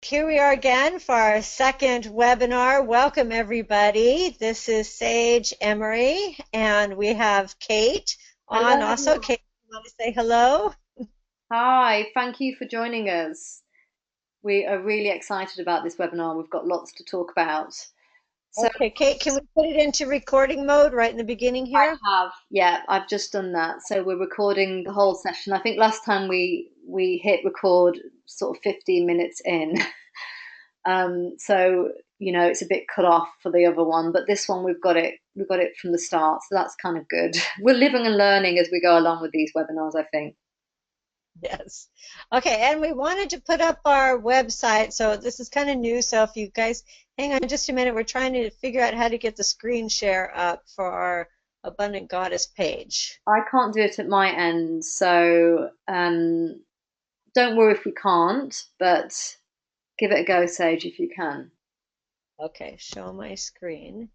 Here we are again for our second webinar. Welcome, everybody. This is Sage Emery, and we have Kate on also. Hello. Kate, you want to say hello? Hi, thank you for joining us. We are really excited about this webinar. We've got lots to talk about. So Okay, Kate, can we put it into recording mode right in the beginning here? yeah, I've just done that. So we're recording the whole session. I think last time we hit record sort of 15 minutes in. So it's a bit cut off for the other one, but this one we've got it from the start. So that's kind of good. We're living and learning as we go along with these webinars, I think. Yes. Okay, and we wanted to put up our website. So this is kind of new. So if you guys hang on just a minute, we're trying to figure out how to get the screen share up for our Abundant Goddess page. I can't do it at my end, so don't worry if we can't, but give it a go, Sage, if you can. Okay, show my screen.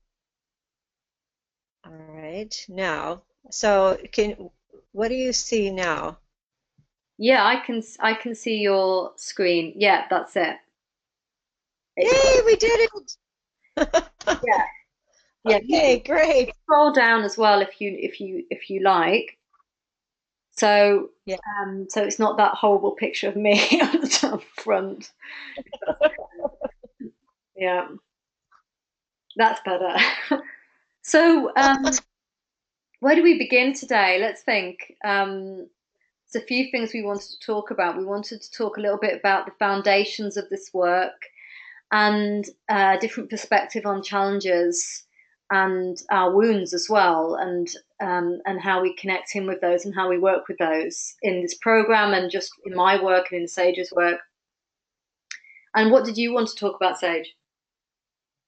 All right. Now, so what do you see now? Yeah, I can see your screen. Yeah, that's it. It's Yay, we did it! yeah, yeah. You can Okay, great. scroll down as well if you like. So Yeah. so it's not that horrible picture of me on the top front. Yeah, that's better. So where do we begin today? Let's think. There's a few things we wanted to talk about. We wanted to talk a little bit about the foundations of this work and a different perspective on challenges and our wounds as well, and how we connect in with those and how we work with those in this program and just in my work and in Sage's work. And what did you want to talk about, Sage?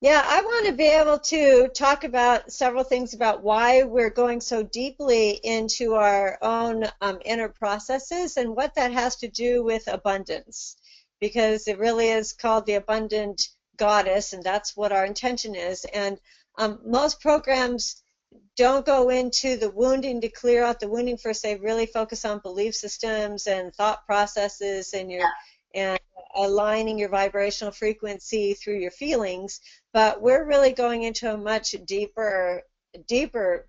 Yeah, I want to be able to talk about several things about why we're going so deeply into our own inner processes and what that has to do with abundance, because it really is called the Abundant Goddess, and that's what our intention is. And most programs don't go into the wounding to clear out the wounding first. They really focus on belief systems and thought processes and your and aligning your vibrational frequency through your feelings. But we're really going into a much deeper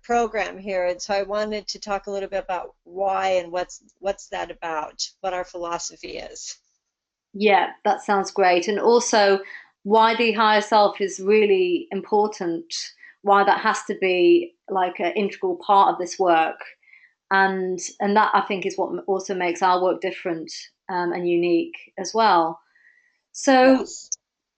program here. And so I wanted to talk a little bit about why and what's that about, what our philosophy is. Yeah, that sounds great. And also, why the higher self is really important, why that has to be like an integral part of this work. And that I think is what also makes our work different and unique as well. So Yes.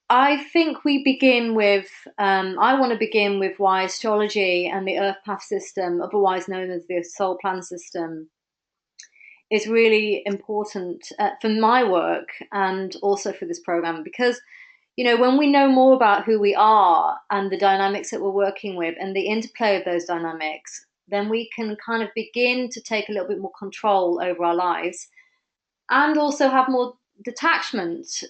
I think we begin with, I want to begin with why astrology and the Earth Path system, otherwise known as the Soul Plan system, is really important for my work and also for this program because when we know more about who we are and the dynamics that we're working with and the interplay of those dynamics, then we can kind of begin to take a little bit more control over our lives and also have more detachment,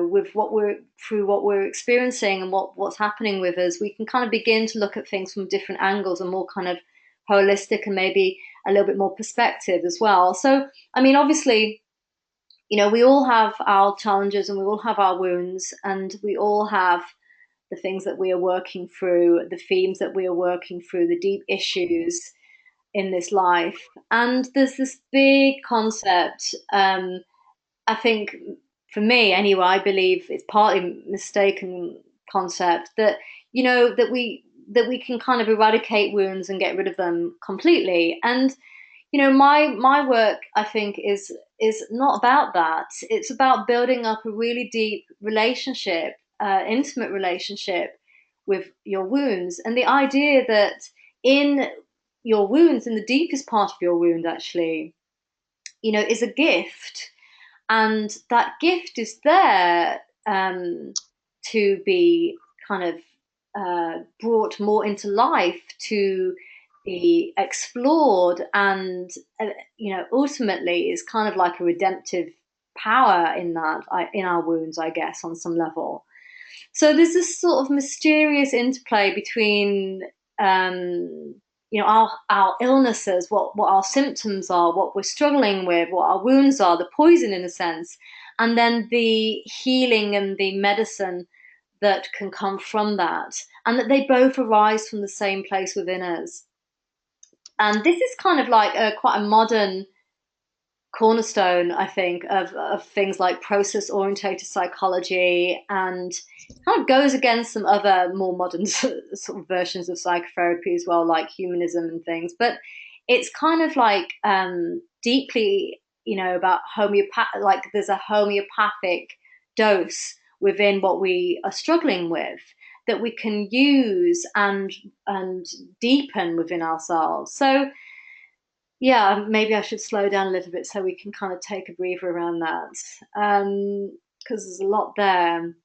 with what we're experiencing and what's happening with us. We can kind of begin to look at things from different angles and more kind of holistic and maybe a little bit more perspective as well. So, I mean, obviously, we all have our challenges and we all have our wounds and we all have the things that we are working through, the themes that we are working through, the deep issues in this life. And there's this big concept. I think for me, anyway, I believe it's partly mistaken concept that that we can kind of eradicate wounds and get rid of them completely. And my work, I think, is not about that. It's about building up a really deep relationship, intimate relationship with your wounds, and the idea that in your wounds, in the deepest part of your wound, actually, is a gift, and that gift is there to be kind of brought more into life, to be explored, and ultimately is kind of like a redemptive power in that, in our wounds, I guess, on some level. So there's this sort of mysterious interplay between our illnesses, what our symptoms are, what we're struggling with, what our wounds are, the poison in a sense, and then the healing and the medicine that can come from that, and that they both arise from the same place within us. And this is kind of like quite a modern cornerstone, I think, of things like process orientated psychology, and kind of goes against some other more modern sort of versions of psychotherapy as well, like humanism and things. But it's kind of like deeply, about homeopath. Like there's a homeopathic dose within what we are struggling with that we can use and deepen within ourselves. So yeah, maybe I should slow down a little bit so we can kind of take a breather around that. Because there's a lot there.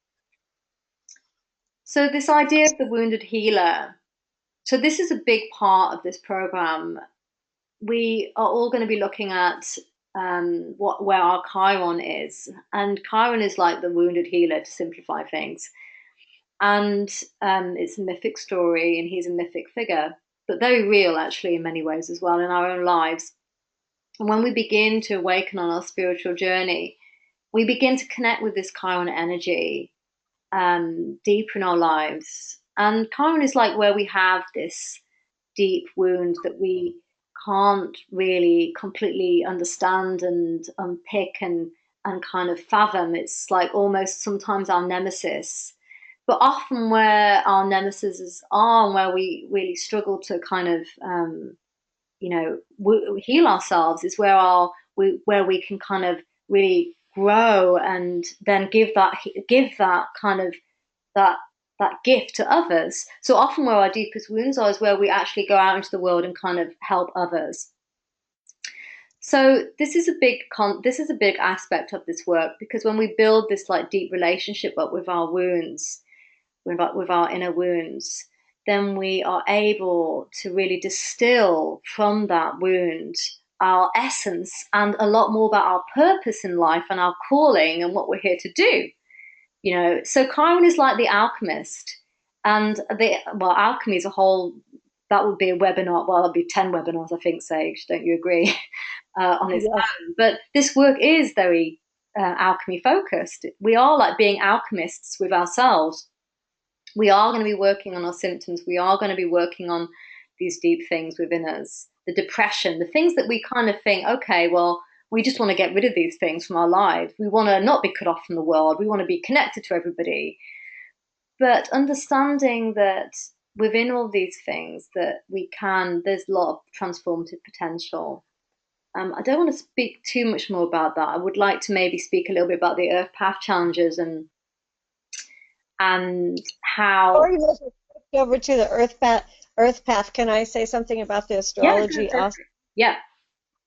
So, this idea of the wounded healer. So, this is a big part of this program. We are all going to be looking at where our Chiron is. And Chiron is like the wounded healer, to simplify things. And it's a mythic story, and he's a mythic figure, but very real, actually, in many ways as well in our own lives. And when we begin to awaken on our spiritual journey, we begin to connect with this Chiron energy deeper in our lives. And Chiron is like where we have this deep wound that we can't really completely understand and unpick and kind of fathom. It's like almost sometimes our nemesis. But often where our nemesis are and where we really struggle to kind of heal ourselves is where we can kind of really grow and then give that kind of that that gift to others. So often where our deepest wounds are is where we actually go out into the world and kind of help others. So this is a big aspect of this work, because when we build this like deep relationship up with our wounds, with our inner wounds, then we are able to really distill from that wound our essence and a lot more about our purpose in life and our calling and what we're here to do. So Chiron is like the alchemist, and alchemy is a whole. That would be a webinar. Well, it'd be 10 webinars, I think. Sage, don't you agree? On its Yes. own, but this work is very alchemy focused. We are like being alchemists with ourselves. We are going to be working on our symptoms. We are going to be working on these deep things within us, the depression, the things that we kind of think, okay, well, we just want to get rid of these things from our lives. We want to not be cut off from the world. We want to be connected to everybody. But understanding that within all these things that there's a lot of transformative potential. I don't want to speak too much more about that. I would like to maybe speak a little bit about the Earth Path challenges and how. Before you move over to the Earth path, can I say something about the Yeah, astrology also? yeah,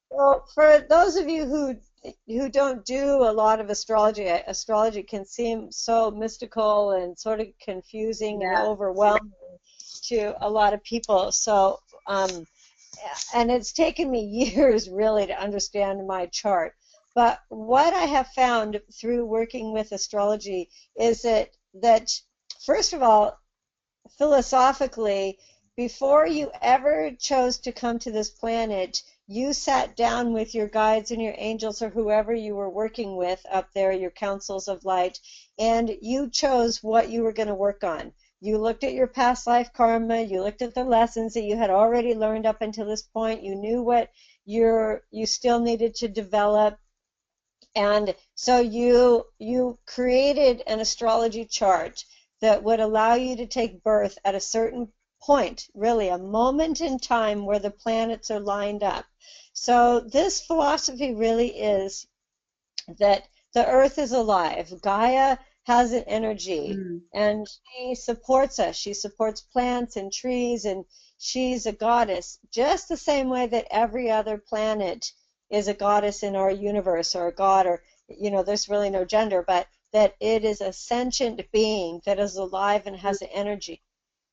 Well, for those of you who don't do a lot of astrology, astrology can seem so mystical and sort of confusing and yeah. overwhelming to a lot of people. So, and it's taken me years really to understand my chart. But what I have found through working with astrology is that first of all, philosophically, before you ever chose to come to this planet, you sat down with your guides and your angels or whoever you were working with up there, your councils of light, and you chose what you were going to work on. You looked at your past life karma, you looked at the lessons that you had already learned up until this point, you knew what you still needed to develop, and so you created an astrology chart that would allow you to take birth at a certain point, really a moment in time where the planets are lined up. So this philosophy really is that the earth is alive. Gaia has an energy, Mm, and she supports us. She supports plants and trees, and she's a goddess, just the same way that every other planet is a goddess in our universe, or a god, or, there's really no gender, but that it is a sentient being that is alive and has an energy.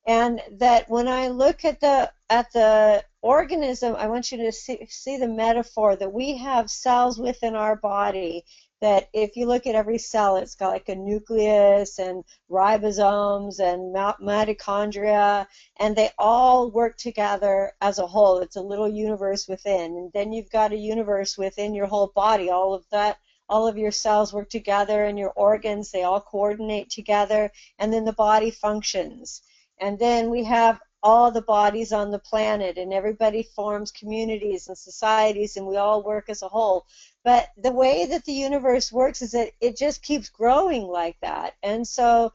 And that when I look at the organism, I want you to see the metaphor that we have cells within our body, that if you look at every cell, it's got like a nucleus and ribosomes and mitochondria, and they all work together as a whole. It's a little universe within. And then you've got a universe within your whole body, all of that, all of your cells work together and your organs, they all coordinate together, and then the body functions. And then we have all the bodies on the planet, and everybody forms communities and societies, and we all work as a whole. But the way that the universe works is that it just keeps growing like that. And so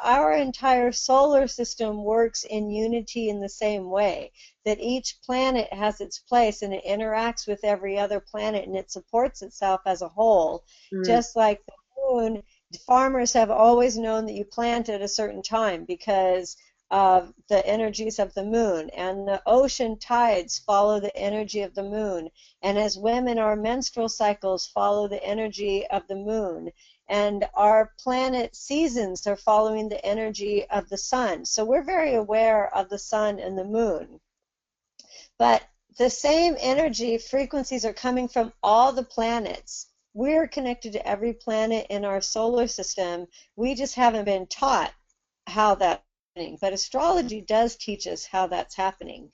our entire solar system works in unity in the same way, that each planet has its place and it interacts with every other planet and it supports itself as a whole. Mm. Just like the moon, farmers have always known that you plant at a certain time because of the energies of the moon, and the ocean tides follow the energy of the moon, and as women, our menstrual cycles follow the energy of the moon, and our planet seasons are following the energy of the sun. So we're very aware of the sun and the moon. But the same energy frequencies are coming from all the planets. We're connected to every planet in our solar system. We just haven't been taught how that's happening. But astrology does teach us how that's happening.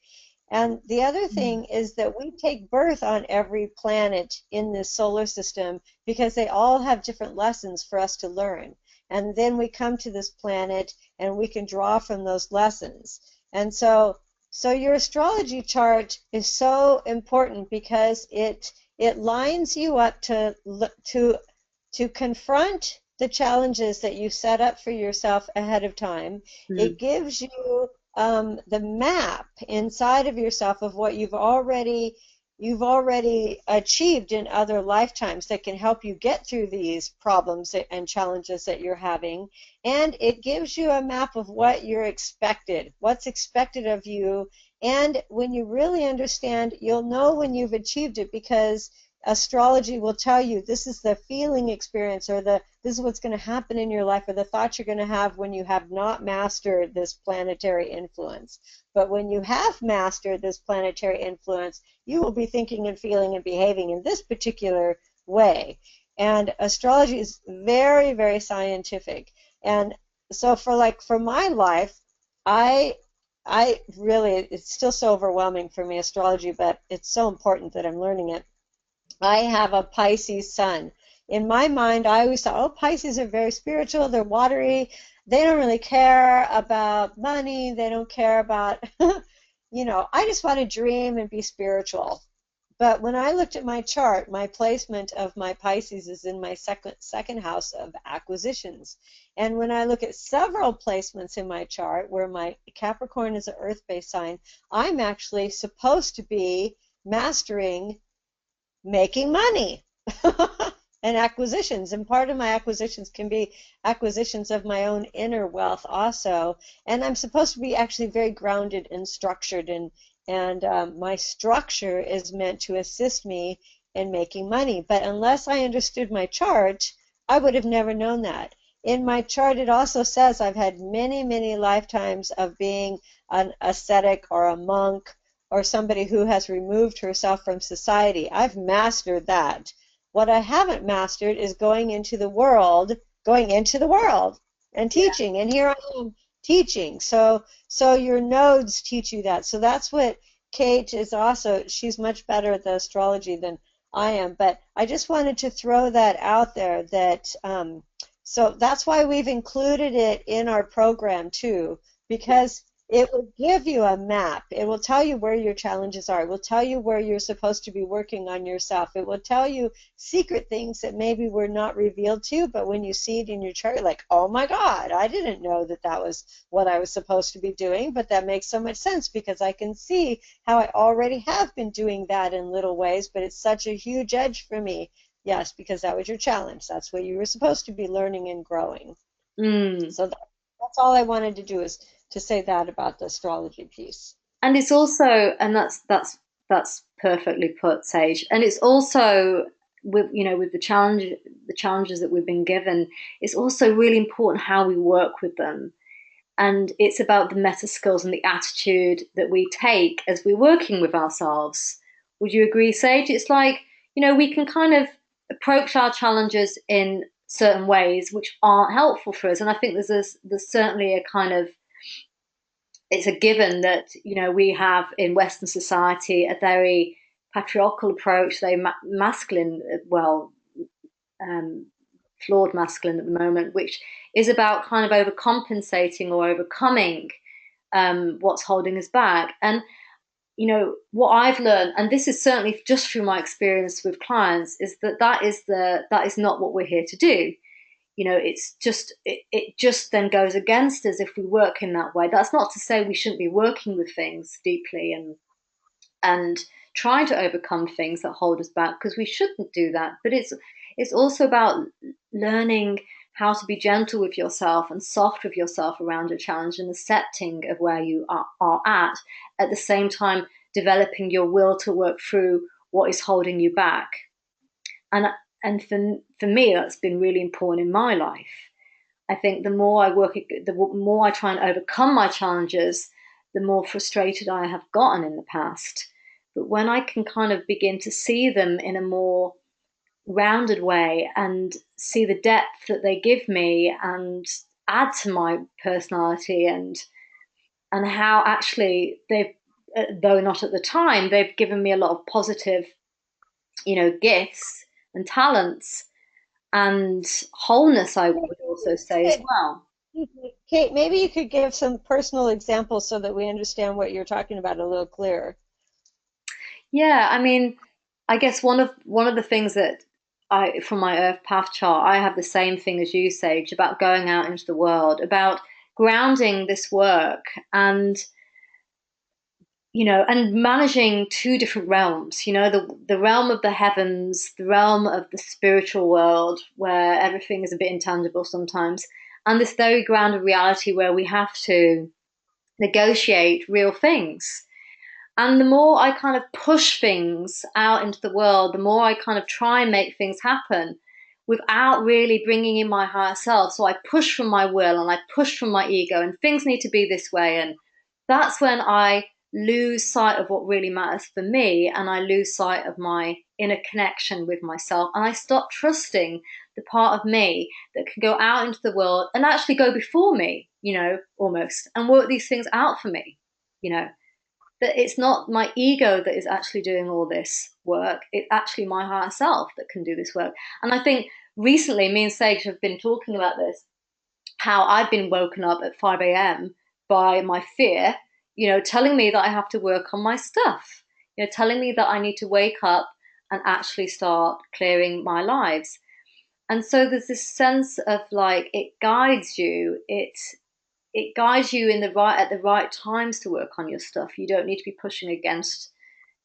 And the other thing is that we take birth on every planet in this solar system because they all have different lessons for us to learn. And then we come to this planet and we can draw from those lessons. And so your astrology chart is so important because it lines you up to confront the challenges that you set up for yourself ahead of time. Mm. It gives you the map inside of yourself of what you've already achieved in other lifetimes that can help you get through these problems and challenges that you're having. And it gives you a map of what's expected of you. And when you really understand, you'll know when you've achieved it because astrology will tell you this is the feeling experience, or this is what's going to happen in your life, or the thoughts you're going to have when you have not mastered this planetary influence. But when you have mastered this planetary influence, you will be thinking and feeling and behaving in this particular way. And astrology is very, very scientific. And so for my life, I I really, it's still so overwhelming for me, astrology, but it's so important that I'm learning it. I have a Pisces sun. In my mind, I always thought, oh, Pisces are very spiritual, they're watery, they don't really care about money, they don't care about, I just want to dream and be spiritual. But when I looked at my chart, my placement of my Pisces is in my second house of acquisitions. And when I look at several placements in my chart where my Capricorn is an earth-based sign, I'm actually supposed to be mastering making money and acquisitions. And part of my acquisitions can be acquisitions of my own inner wealth also. And I'm supposed to be actually very grounded and structured, and my structure is meant to assist me in making money. But unless I understood my chart, I would have never known that. In my chart, it also says I've had many, many lifetimes of being an ascetic or a monk or somebody who has removed herself from society. I've mastered that. What I haven't mastered is going into the world and teaching. And here I am teaching. So your nodes teach you that. So that's what Kate is also, she's much better at the astrology than I am. But I just wanted to throw that out there that so that's why we've included it in our program too, because it will give you a map. It will tell you where your challenges are. It will tell you where you're supposed to be working on yourself. It will tell you secret things that maybe were not revealed to you, but when you see it in your chart, you're like, oh my God, I didn't know that that was what I was supposed to be doing, but that makes so much sense because I can see how I already have been doing that in little ways, but it's such a huge edge for me. Yes, because that was your challenge. That's what you were supposed to be learning and growing. Mm. So that's all I wanted to do is to say that about the astrology piece. And it's also, and that's perfectly put, Sage. And it's also with with the challenges that we've been given, it's also really important how we work with them. And it's about the meta skills and the attitude that we take as we're working with ourselves. Would you agree, Sage? It's like, we can kind of approach our challenges in certain ways which aren't helpful for us. And I think there's certainly a kind of, it's a given that we have in Western society a very patriarchal approach, very masculine. Well, um, flawed masculine at the moment, which is about kind of overcompensating or overcoming what's holding us back. And what I've learned, and this is certainly just through my experience with clients, is that is not what we're here to do. It's just it just then goes against us if we work in that way. That's not to say we shouldn't be working with things deeply and trying to overcome things that hold us back, because we shouldn't do that. But it's also about learning how to be gentle with yourself and soft with yourself around a challenge, and accepting of where you are at the same time developing your will to work through what is holding you back. And and for me, that's been really important in my life. I think the more I work, the more I try and overcome my challenges, the more frustrated I have gotten in the past. But when I can kind of begin to see them in a more rounded way and see the depth that they give me and add to my personality, and how actually they've, though not at the time, they've given me a lot of positive, gifts and talents and wholeness, I would also say as well. Kate, maybe you could give some personal examples so that we understand what you're talking about a little clearer. Yeah, I mean, I guess one of the things that I from my Earth Path chart, I have the same thing as you, Sage, about going out into the world, about grounding this work, and managing two different realms, the realm of the heavens, the realm of the spiritual world, where everything is a bit intangible sometimes, and this very grounded reality where we have to negotiate real things. And the more I kind of push things out into the world, the more I kind of try and make things happen without really bringing in my higher self. So I push from my will and I push from my ego, and things need to be this way. And that's when I lose sight of what really matters for me, and I lose sight of my inner connection with myself. And I stop trusting the part of me that can go out into the world and actually go before me, almost, and work these things out for me, you know that it's not my ego that is actually doing all this work. It's actually my higher self that can do this work. And I think recently, me and Sage have been talking about this, how I've been woken up at 5 a.m. by my fear, telling me that I have to work on my stuff, telling me that I need to wake up and actually start clearing my lives. And so there's this sense of like it guides you in the right at the right times to work on your stuff. You don't need to be pushing against,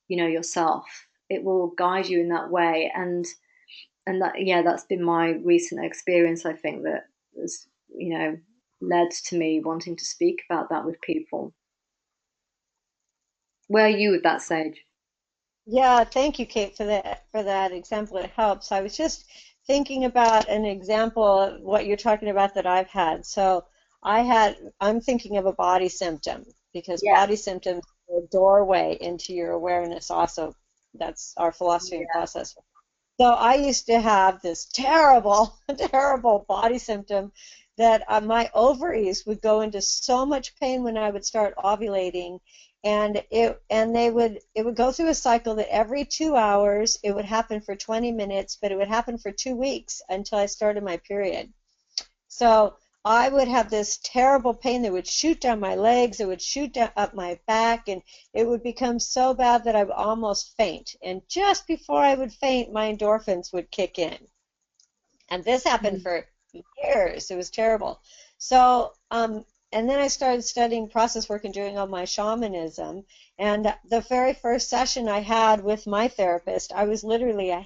yourself. It will guide you in that way, and that, yeah, that's been my recent experience. I think that has, led to me wanting to speak about that with people. Where are you with that, Sage? Yeah, thank you, Kate, for that example. It helps. I was just thinking about an example of what you're talking about that I've had. So I'm thinking of a body symptom because Yeah, body symptoms are a doorway into your awareness also. That's our philosophy and yeah, process. So I used to have this terrible, terrible body symptom that my ovaries would go into so much pain when I would start ovulating, and it would go through a cycle that every 2 hours it would happen for 20 minutes, but it would happen for 2 weeks until I started my period. So I would have this terrible pain that would shoot down my legs, it would shoot down up my back, and it would become so bad that I would almost faint. And just before I would faint, my endorphins would kick in. And this happened mm, for years. It was terrible. So, and then I started studying process work and doing all my shamanism. And the very first session I had with my therapist, I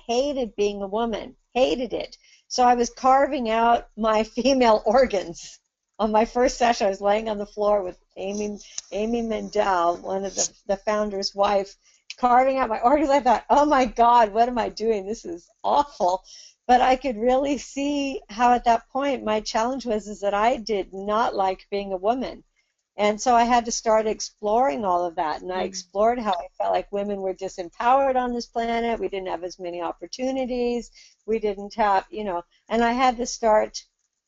hated being a woman, hated it. So I was carving out my female organs. On my first session, I was laying on the floor with Amy Mendel, one of the founder's wife, carving out my organs. I thought, oh my God, what am I doing? This is awful. But I could really see how at that point my challenge was is that I did not like being a woman. And so I had to start exploring all of that. And I mm, explored how I felt like women were disempowered on this planet. We didn't have as many opportunities. We didn't have, and I had to start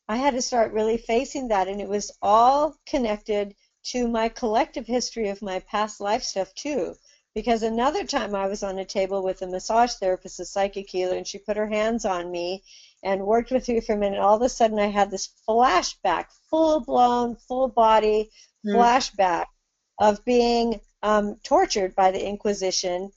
really facing that. And it was all connected to my collective history of my past life stuff too. Because another time I was on a table with a massage therapist, a psychic healer, and she put her hands on me, and worked with you for a minute. All of a sudden, I had this flashback, full blown, full body Mm. flashback of being tortured by the Inquisition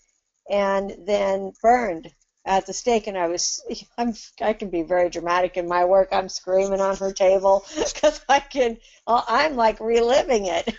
and then burned at the stake. And I can be very dramatic in my work. I'm screaming on her table because I'm like reliving it.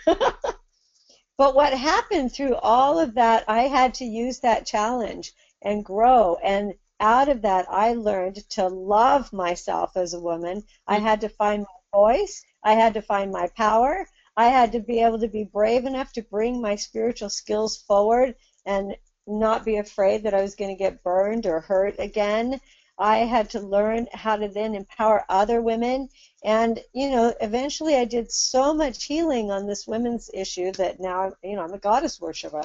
But what happened through all of that, I had to use that challenge and grow. And out of that, I learned to love myself as a woman. I had to find my voice. I had to find my power. I had to be able to be brave enough to bring my spiritual skills forward and not be afraid that I was going to get burned or hurt again. I had to learn how to then empower other women. And, eventually I did so much healing on this women's issue that now, I'm a goddess worshiper.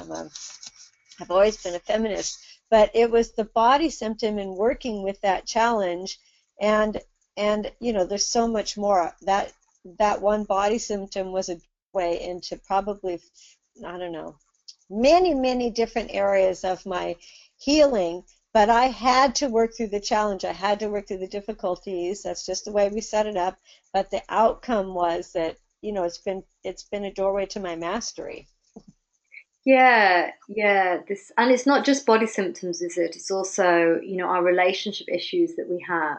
I've always been a feminist. But it was the body symptom and working with that challenge. And there's so much more. That one body symptom was a way into probably, I don't know, many, many different areas of my healing. But I had to work through the challenge. I had to work through the difficulties. That's just the way we set it up. But the outcome was that, it's been a doorway to my mastery. Yeah, yeah. This, and it's not just body symptoms, is it? It's also, our relationship issues that we have.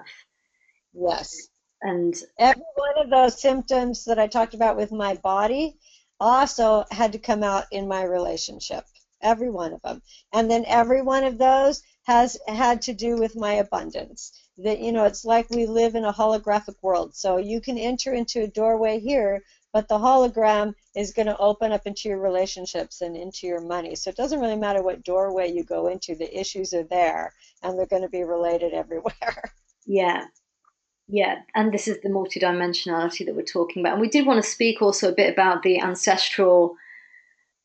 Yes. And Every one of those symptoms that I talked about with my body also had to come out in my relationship. Every one of them. And then every one of those has had to do with my abundance. That, it's like we live in a holographic world. So you can enter into a doorway here, but the hologram is going to open up into your relationships and into your money. So it doesn't really matter what doorway you go into, the issues are there and they're going to be related everywhere. yeah, yeah. And this is the multidimensionality that we're talking about. And we did want to speak also a bit about the ancestral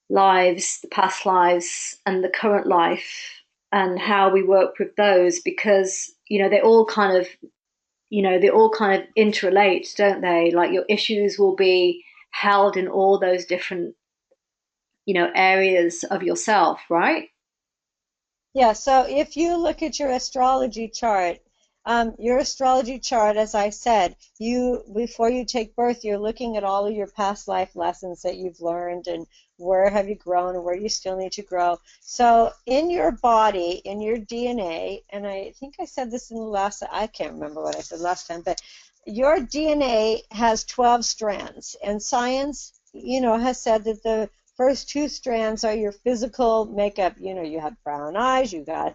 lives, the past lives, and the current life, and how we work with those, because they all kind of interrelate, don't they? Like your issues will be held in all those different areas of yourself, right? Yeah, so if you look at your astrology chart, as I said, before you take birth, you're looking at all of your past life lessons that you've learned and where have you grown and where you still need to grow. So in your body, in your DNA, and I think I said this in the I can't remember what I said last time, but your DNA has 12 strands, and science, has said that the first two strands are your physical makeup. You have brown eyes, you got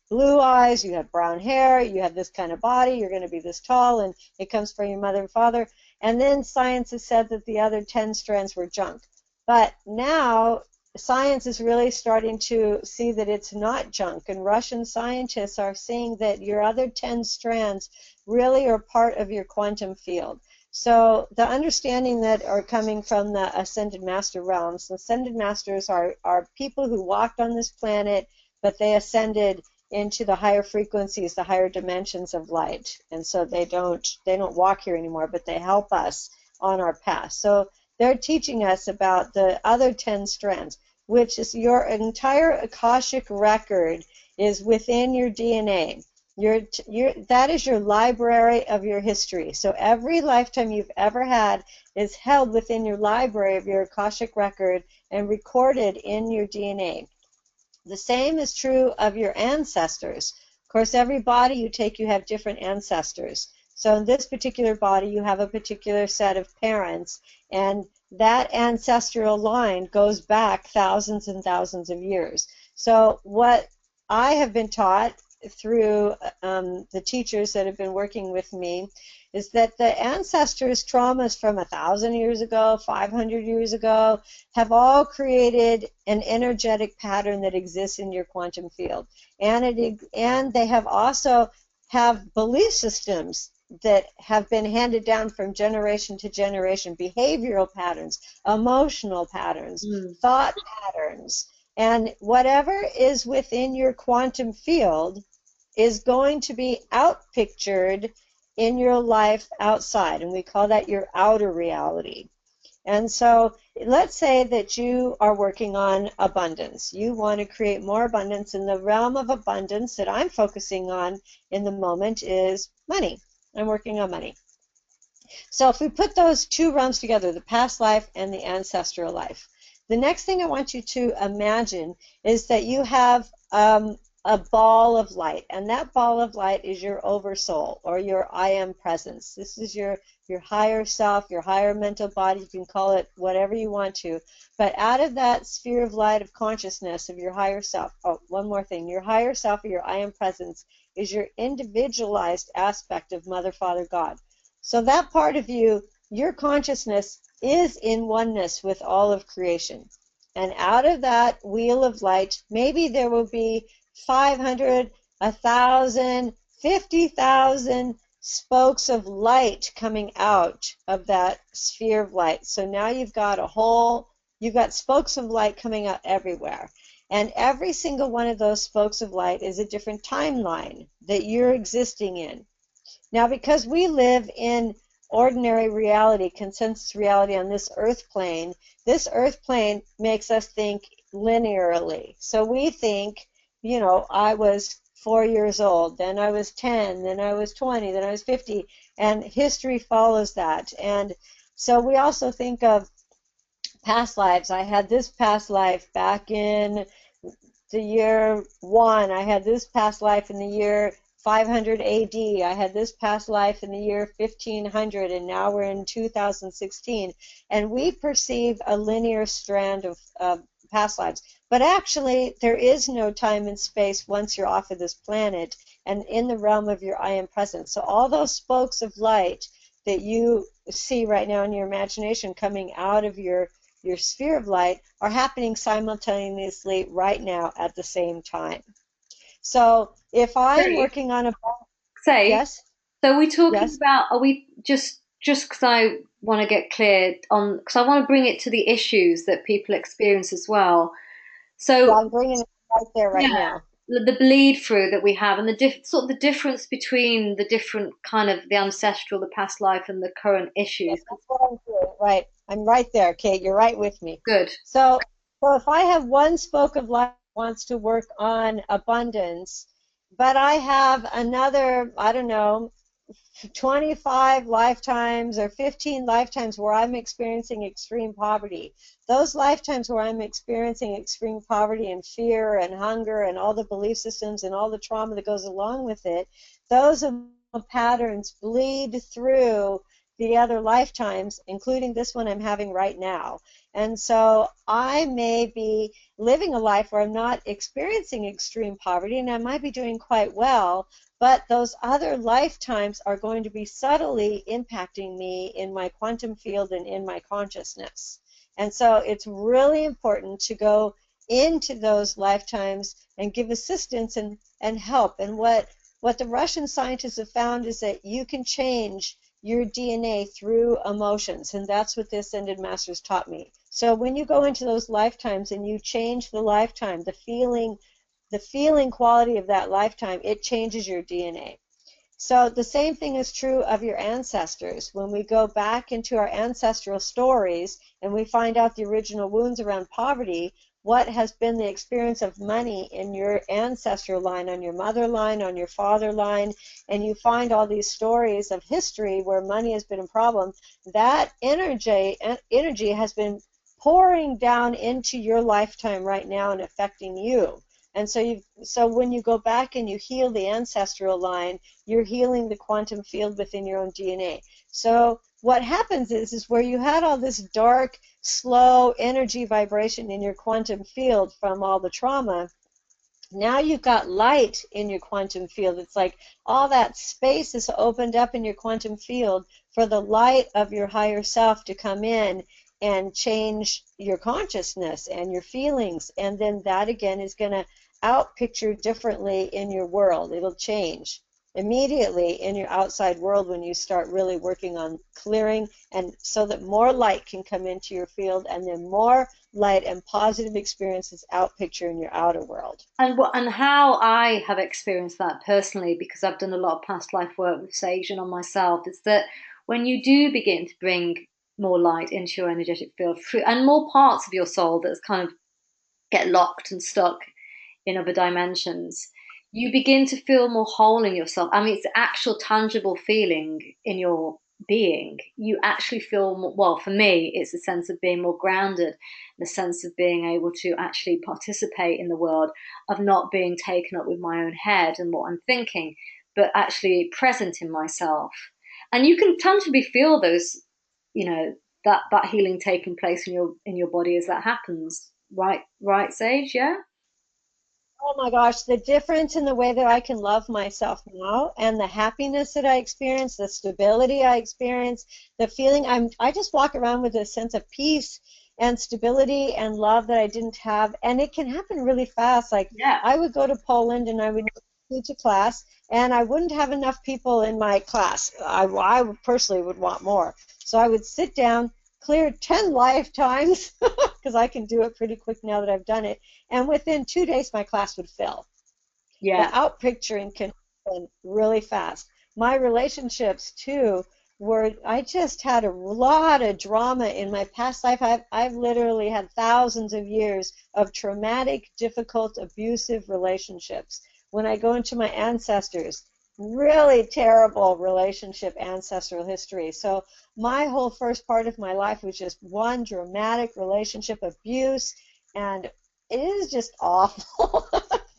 blue eyes, you have brown hair, you have this kind of body, you're going to be this tall, and it comes from your mother and father. And then science has said that the other 10 strands were junk. But now science is really starting to see that it's not junk, and Russian scientists are seeing that your other 10 strands really are part of your quantum field. So the understanding that are coming from the Ascended Master realms, the Ascended Masters are people who walked on this planet, but they ascended into the higher frequencies, the higher dimensions of light. And so they don't walk here anymore, but they help us on our path. So they're teaching us about the other 10 strands, which is your entire Akashic record is within your DNA. That is your library of your history. So every lifetime you've ever had is held within your library of your Akashic record and recorded in your DNA. The same is true of your ancestors. Of course, every body you take, you have different ancestors. So in this particular body, you have a particular set of parents, and that ancestral line goes back thousands and thousands of years. So what I have been taught through the teachers that have been working with me is that the ancestors' traumas from 1,000 years ago, 500 years ago, have all created an energetic pattern that exists in your quantum field, and they have also have belief systems that have been handed down from generation to generation, behavioral patterns, emotional patterns, Mm. thought patterns, and whatever is within your quantum field is going to be outpictured in your life outside, and we call that your outer reality. And so let's say that you are working on abundance. You want to create more abundance, and the realm of abundance that I'm focusing on in the moment is money. I'm working on money. So if we put those two realms together, the past life and the ancestral life, the next thing I want you to imagine is that you have a ball of light, and that ball of light is your oversoul or your I am presence. This is your higher self, your higher mental body. You can call it whatever you want to. But out of that sphere of light of consciousness of your higher self, oh, one more thing, your higher self or your I am presence is your individualized aspect of Mother, Father, God. So that part of you, your consciousness is in oneness with all of creation. And out of that wheel of light, maybe there will be 500, 1,000, 50,000 spokes of light coming out of that sphere of light. So now you've got spokes of light coming out everywhere. And every single one of those spokes of light is a different timeline that you're existing in. Now, because we live in ordinary reality, consensus reality on this earth plane makes us think linearly. So we think, I was 4 years old, then I was 10, then I was 20, then I was 50, and history follows that. And so we also think of past lives. I had this past life back in the year 1. I had this past life in the year 500 AD. I had this past life in the year 1500, and now we're in 2016. And we perceive a linear strand of past lives. But actually, there is no time and space once you're off of this planet and in the realm of your I am presence. So all those spokes of light that you see right now in your imagination coming out of your sphere of light are happening simultaneously right now at the same time. So if I'm Safe. working on a, Safe. yes, So we're talking yes, about, are we just because I want to get clear on, because I want to bring it to the issues that people experience as well. yeah, So I'm bringing it right there yeah, right now. the bleed through that we have, and the sort of the difference between the different kind of the ancestral, the past life, and the current Yeah, issues. that's what I'm doing. Right. I'm right there, Kate. You're right with me. Good. So, so if I have one spoke of light that wants to work on abundance, but I have another, I don't know, 25 lifetimes or 15 lifetimes where I'm experiencing extreme poverty. Those lifetimes where I'm experiencing extreme poverty and fear and hunger and all the belief systems and all the trauma that goes along with it, those patterns bleed through the other lifetimes, including this one I'm having right now. And so I may be living a life where I'm not experiencing extreme poverty and I might be doing quite well, but those other lifetimes are going to be subtly impacting me in my quantum field and in my consciousness. And so it's really important to go into those lifetimes and give assistance and help. And what the Russian scientists have found is that you can change your DNA through emotions, and that's what the Ascended Masters taught me. So when you go into those lifetimes and you change the lifetime, the feeling quality of that lifetime, it changes your DNA. So the same thing is true of your ancestors. When we go back into our ancestral stories and we find out the original wounds around poverty, what has been the experience of money in your ancestral line, on your mother line, on your father line, and you find all these stories of history where money has been a problem, that energy has been pouring down into your lifetime right now and affecting you. And so when you go back and you heal the ancestral line, you're healing the quantum field within your own DNA. So what happens is where you had all this dark, slow energy vibration in your quantum field from all the trauma, now you've got light in your quantum field. It's like all that space is opened up in your quantum field for the light of your higher self to come in and change your consciousness and your feelings. And then that again is going to outpicture differently in your world. It'll change immediately in your outside world when you start really working on clearing, and so that more light can come into your field, and then more light and positive experiences outpicture in your outer world. And what and how I have experienced that personally, because I've done a lot of past life work with Sage and on myself, is that when you do begin to bring more light into your energetic field, and more parts of your soul that's kind of get locked and stuck in other dimensions, you begin to feel more whole in yourself. I mean, it's actual tangible feeling in your being. You actually feel more, well, for me, it's a sense of being more grounded, the sense of being able to actually participate in the world, of not being taken up with my own head and what I'm thinking, but actually present in myself. And you can tangibly feel those, you know, that healing taking place in your body as that happens. Right, Sage, yeah? Oh my gosh, the difference in the way that I can love myself now and the happiness that I experience, the stability I experience, the feeling I just walk around with a sense of peace and stability and love that I didn't have. And it can happen really fast. Like Yeah. I would go to Poland and I would teach a class and I wouldn't have enough people in my class. I personally would want more. So I would sit down, clear 10 lifetimes because I can do it pretty quick now that I've done it, and within 2 days my class would fill. The Yeah. outpicturing can happen really fast. My relationships too were, I just had a lot of drama in my past life. I've literally had thousands of years of traumatic, difficult, abusive relationships. When I go into my ancestors, really terrible relationship ancestral history. So my whole first part of my life was just one dramatic relationship abuse, and it is just awful.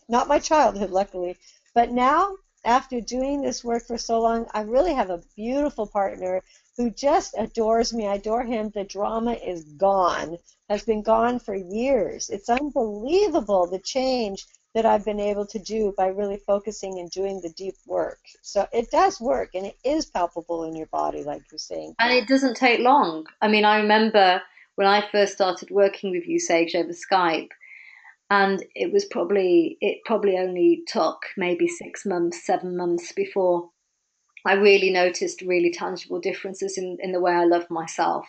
Not my childhood, luckily. But now, after doing this work for so long, I really have a beautiful partner who just adores me. I adore him. The drama is gone, has been gone for years. It's unbelievable the change that I've been able to do by really focusing and doing the deep work. So it does work, and it is palpable in your body, like you're saying, And Kate. it doesn't take long. I mean, I remember when I first started working with you, Sage, over Skype, and it probably only took maybe 6 months, 7 months before I really noticed really tangible differences in the way I love myself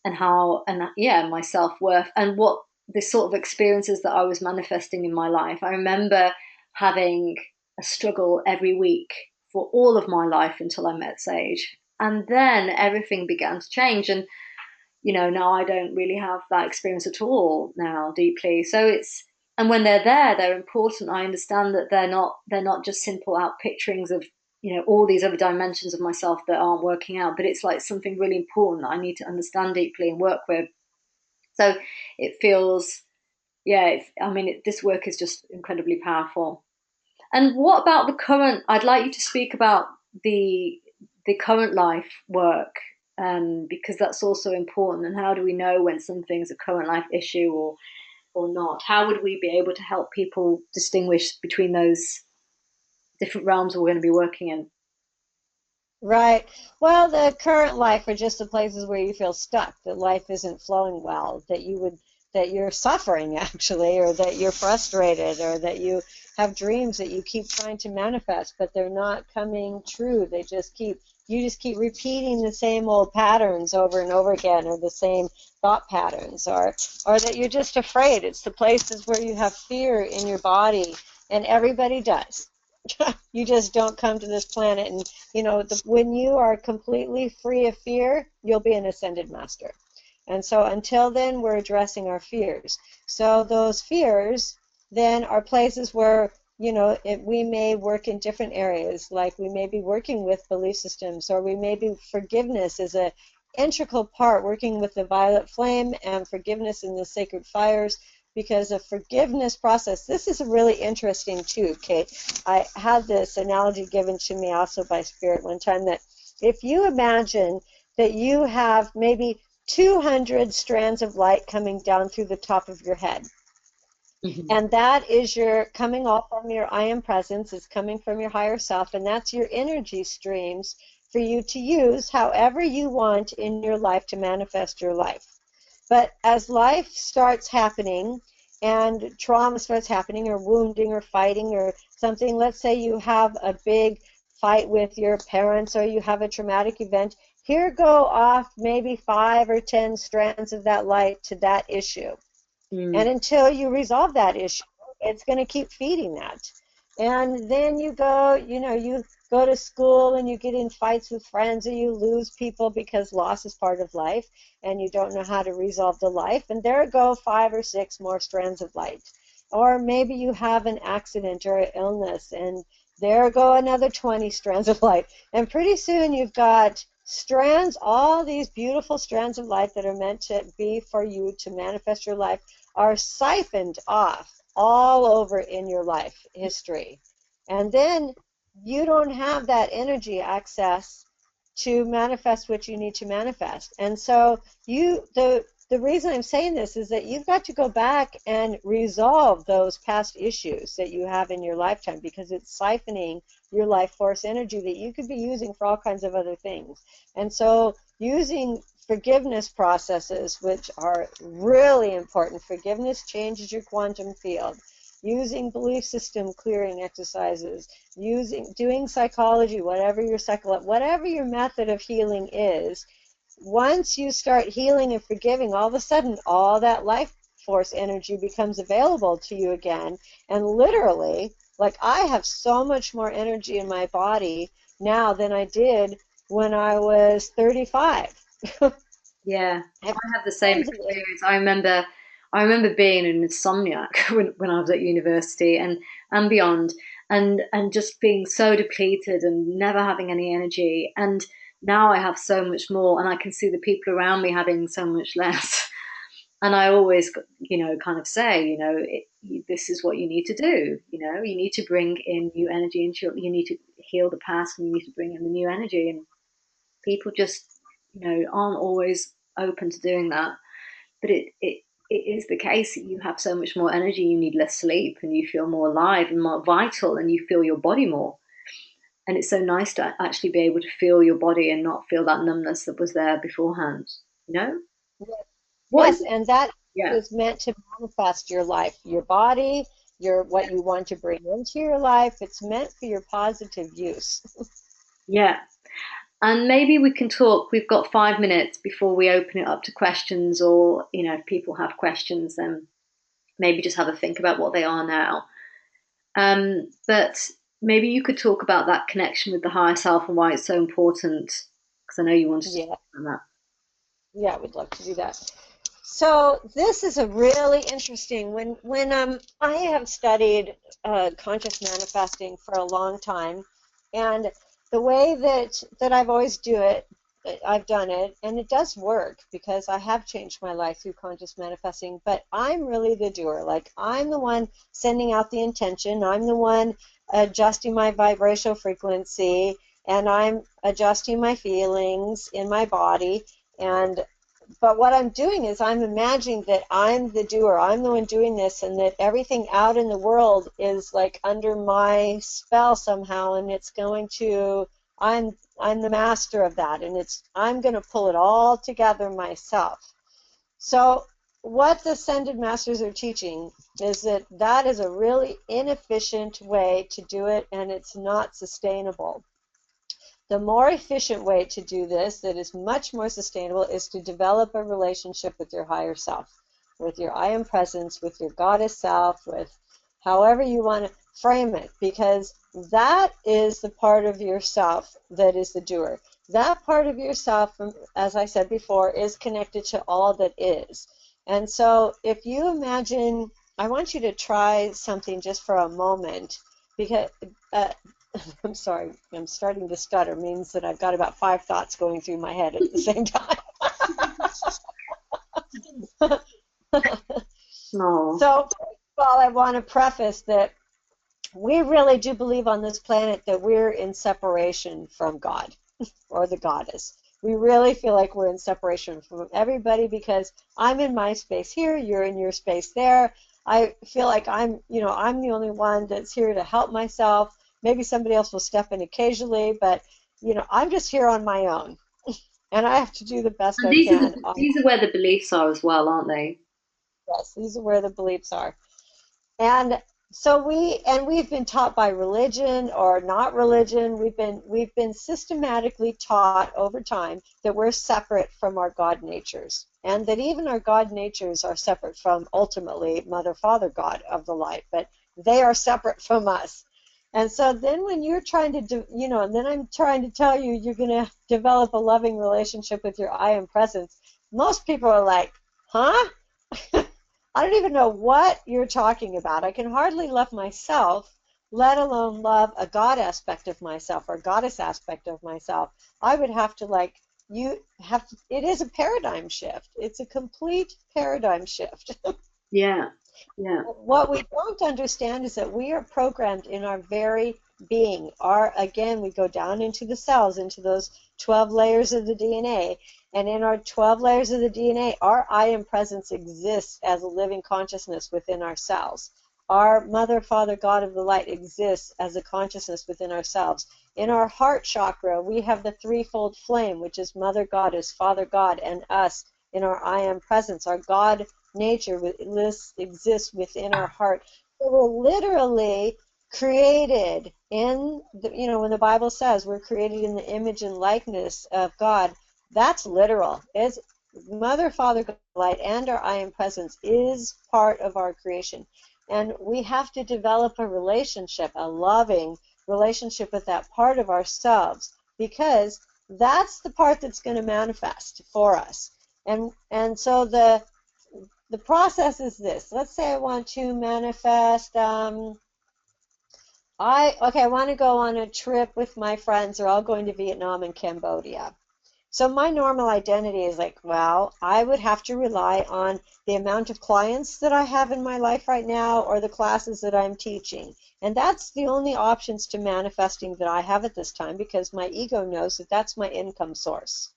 and how, and yeah, my self-worth and what the sort of experiences that I was manifesting in my life. I remember having a struggle every week for all of my life until I met Sage. And then everything began to change. And, now I don't really have that experience at all now deeply. So and when they're there, they're important. I understand that they're not just simple out picturings of all these other dimensions of myself that aren't working out, but it's like something really important that I need to understand deeply and work with. So it feels, yeah, I mean, this work is just incredibly powerful. And what about the current? I'd like you to speak about the the current life work, because that's also important. And how do we know when something's a current life issue or not? How would we be able to help people distinguish between those different realms we're going to be working in? Right. Well, the current life are just the places where you feel stuck, that life isn't flowing well, that you're suffering actually, or that you're frustrated, or that you have dreams that you keep trying to manifest, but they're not coming true. You just keep repeating the same old patterns over and over again, or the same thought patterns, or that you're just afraid. It's the places where you have fear in your body, and everybody does. You just don't come to this planet and when you are completely free of fear, you'll be an ascended master. And so until then, we're addressing our fears. So those fears then are places where, we may work in different areas, like we may be working with belief systems, or we may be forgiveness is a integral part, working with the violet flame and forgiveness in the sacred fires, because a forgiveness process, this is really interesting too, Kate. I had this analogy given to me also by Spirit one time, that if you imagine that you have maybe 200 strands of light coming down through the top of your head, Mhm. and that is your coming off from your I am presence, is coming from your higher self, and that's your energy streams for you to use however you want in your life to manifest your life. But as life starts happening and trauma starts happening, or wounding or fighting or something, let's say you have a big fight with your parents, or you have a traumatic event, here go off maybe 5 or 10 strands of that light to that issue. And Mm. until you resolve that issue, it's going to keep feeding that. And then you go, you go to school and you get in fights with friends or you lose people because loss is part of life and you don't know how to resolve the life. And there go 5 or 6 more strands of light. Or maybe you have an accident or an illness and there go another 20 strands of light. And pretty soon you've got strands, all these beautiful strands of light that are meant to be for you to manifest your life are siphoned off all over in your life history. And then you don't have that energy access to manifest what you need to manifest. And so the reason I'm saying this is that you've got to go back and resolve those past issues that you have in your lifetime, because it's siphoning your life force energy that you could be using for all kinds of other things. And so using forgiveness processes, which are really important. Forgiveness changes your quantum field. Using belief system clearing exercises, doing psychology, whatever your method of healing is. Once you start healing and forgiving, all of a sudden all that life force energy becomes available to you again. And literally, like, I have so much more energy in my body now than I did when I was 35. Yeah, I have I have the same tons of energy. experience. I remember being an insomniac when I was at university and beyond, and just being so depleted and never having any energy. And now I have so much more, and I can see the people around me having so much less. And I always, kind of say, this is what you need to do. You need to bring in new energy into you need to heal the past, and you need to bring in the new energy. And people just, aren't always open to doing that. But it is the case that you have so much more energy, you need less sleep, and you feel more alive and more vital, and you feel your body more. And it's so nice to actually be able to feel your body and not feel that numbness that was there beforehand. You know? What is Yes, it? and that Yeah. is meant to manifest your life, your body, what you want to bring into your life. It's meant for your positive use. Yeah. And maybe we can talk. We've got 5 minutes before we open it up to questions, or, if people have questions, then maybe just have a think about what they are now. But maybe you could talk about that connection with the higher self and why it's so important, because I know you wanted to Yeah, talk about yeah, we'd love to do that. So this is a really interesting when I have studied conscious manifesting for a long time, and the way that I've always I've done it, and it does work because I have changed my life through conscious manifesting. But I'm really the doer. Like, I'm the one sending out the intention. I'm the one adjusting my vibrational frequency, and I'm adjusting my feelings in my body. And but what I'm doing is I'm imagining that I'm the doer. I'm the one doing this, and that everything out in the world is like under my spell somehow, and it's going to. I'm the master of that, and I'm going to pull it all together myself. So what the Ascended Masters are teaching is that is a really inefficient way to do it, and it's not sustainable. The more efficient way to do this, that is much more sustainable, is to develop a relationship with your higher self, with your I am presence, with your goddess self, with however you want to frame it, because that is the part of yourself that is the doer. That part of yourself, as I said before, is connected to all that is. And so if you imagine, I want you to try something just for a moment, because uh, I'm sorry, I'm starting to stutter, means that I've got about 5 thoughts going through my head at the same time. that. Oh, So, first of all, I want to preface that we really do believe on this planet that we're in separation from God or the goddess. We really feel like we're in separation from everybody because I'm in my space here, you're in your space there. I feel like I'm the only one that's here to help myself. Maybe somebody else will step in occasionally, but I'm just here on my own, and I have to do the best and I these are can the on these are where the beliefs are as well, aren't they? this. These are where the beliefs are. And so we've been taught by religion or not religion. We've been systematically taught over time that we're separate from our God natures, and that even our God natures are separate from ultimately Mother Father God of the light, but they are separate from us. And so then when you're trying to do, and then I'm trying to tell you you're going to develop a loving relationship with your I am presence, most people are like, huh? I don't even know what you're talking about. I can hardly love myself, let alone love a God aspect of myself or goddess aspect of myself. I would have to like, you have to, it is a paradigm shift. It's a complete paradigm shift. Yeah. Yeah. What we don't understand is that we are programmed in our very being. Again, we go down into the cells, into those 12 layers of the DNA. And in our 12 layers of the DNA, our I am presence exists as a living consciousness within our cells. Our Mother, Father, God of the Light exists as a consciousness within ourselves. In our heart chakra, we have the threefold flame, which is Mother Goddess, Father God, and us in our I am presence. Our God nature exists within our heart. So we're literally created in the, when the Bible says we're created in the image and likeness of God, that's literal. It's Mother, Father, God, Light, and our I am presence is part of our creation. And we have to develop a relationship, a loving relationship with that part of ourselves, because that's the part that's going to manifest for us. And so the process is this. Let's say I want to manifest. I want to go on a trip with my friends. They're all going to Vietnam and Cambodia. So my normal identity is like, well, I would have to rely on the amount of clients that I have in my life right now or the classes that I'm teaching. And that's the only options to manifesting that I have at this time because my ego knows that that's my income source.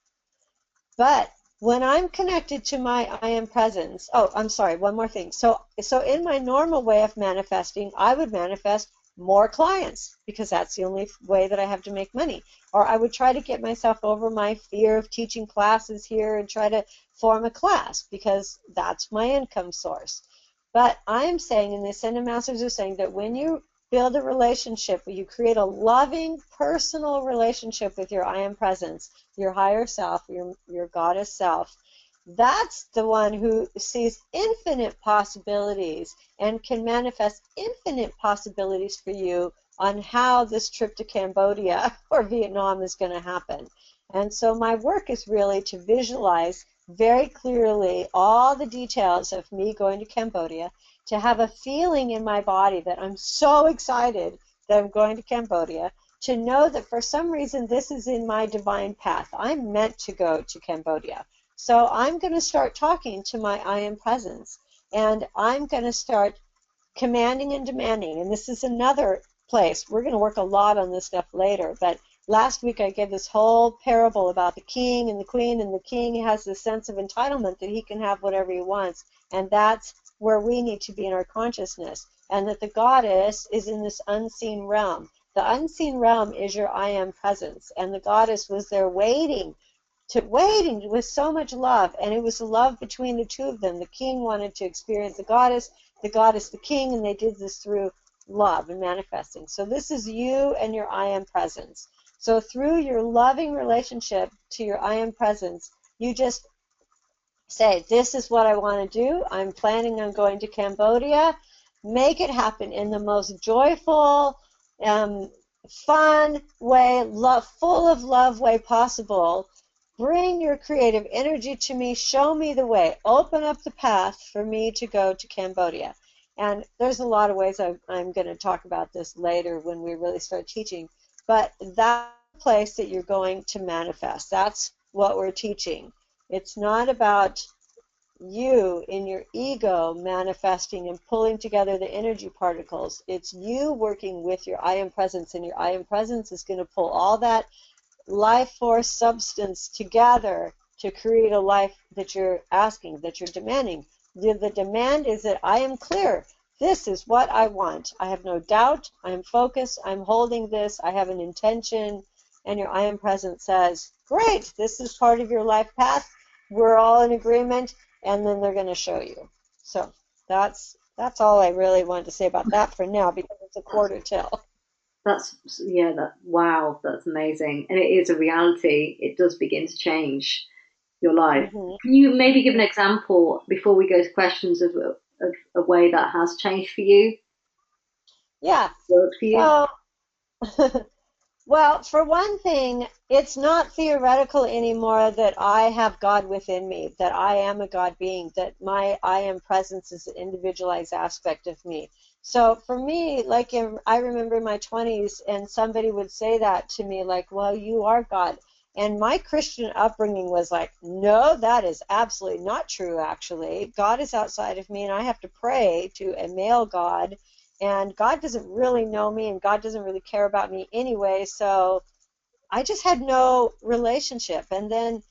But when I'm connected to my I am presence, oh, I'm sorry, one more thing. So in my normal way of manifesting, I would manifest more clients because that's the only way that I have to make money. Or I would try to get myself over my fear of teaching classes here and try to form a class because that's my income source. But I'm saying, and the Ascended Masters are saying, that when you build a relationship, you create a loving, personal relationship with your I am presence, your higher self, your goddess self, that's the one who sees infinite possibilities and can manifest infinite possibilities for you on how this trip to Cambodia or Vietnam is going to happen. And so my work is really to visualize very clearly all the details of me going to Cambodia, to have a feeling in my body that I'm so excited that I'm going to Cambodia, to know that for some reason this is in my divine path. I'm meant to go to Cambodia. So I'm going to start talking to my I am presence, and I'm going to start commanding and demanding. And this is another place. We're going to work a lot on this stuff later, but last week I gave this whole parable about the king and the queen, and the king has this sense of entitlement that he can have whatever he wants, and that's where we need to be in our consciousness, and that the goddess is in this unseen realm. The unseen realm is your I am presence, and the goddess was there waiting with so much love, and it was the love between the two of them. The king wanted to experience the goddess the king, and they did this through love and manifesting. So this is you and your I am presence. So through your loving relationship to your I am presence, you just say, this is what I want to do. I'm planning on going to Cambodia. Make it happen in the most joyful, um, fun way, full of love way possible. Bring your creative energy to me. Show me the way. Open up the path for me to go to Cambodia. And there's a lot of ways I'm going to talk about this later when we really start teaching. But that's the place that you're going to manifest. That's what we're teaching. It's not about you in your ego manifesting and pulling together the energy particles. It's you working with your I am presence, and your I am presence is going to pull all that life force substance together to create a life that you're asking, that you're demanding. The demand is that I am clear. This is what I want. I have no doubt. I'm focused. I'm holding this. I have an intention. And your I am present says, great, this is part of your life path. We're all in agreement. And then they're going to show you. So that's all I really wanted to say about that for now because it's a quarter till. That's yeah, that wow, that's amazing. And it is a reality. It does begin to change your life. Mm-hmm. Can you maybe give an example before we go to questions of a way that has changed for you, Yeah. worked for you? So Well, for one thing, it's not theoretical anymore that I have God within me, that I am a God being, that my I am presence is an individualized aspect of me. So for me, like I remember in my 20s, and somebody would say that to me, like, well, you are God. And my Christian upbringing was like, no, that is absolutely not true, actually. God is outside of me, and I have to pray to a male God, and God doesn't really know me, and God doesn't really care about me anyway, so I just had no relationship. And then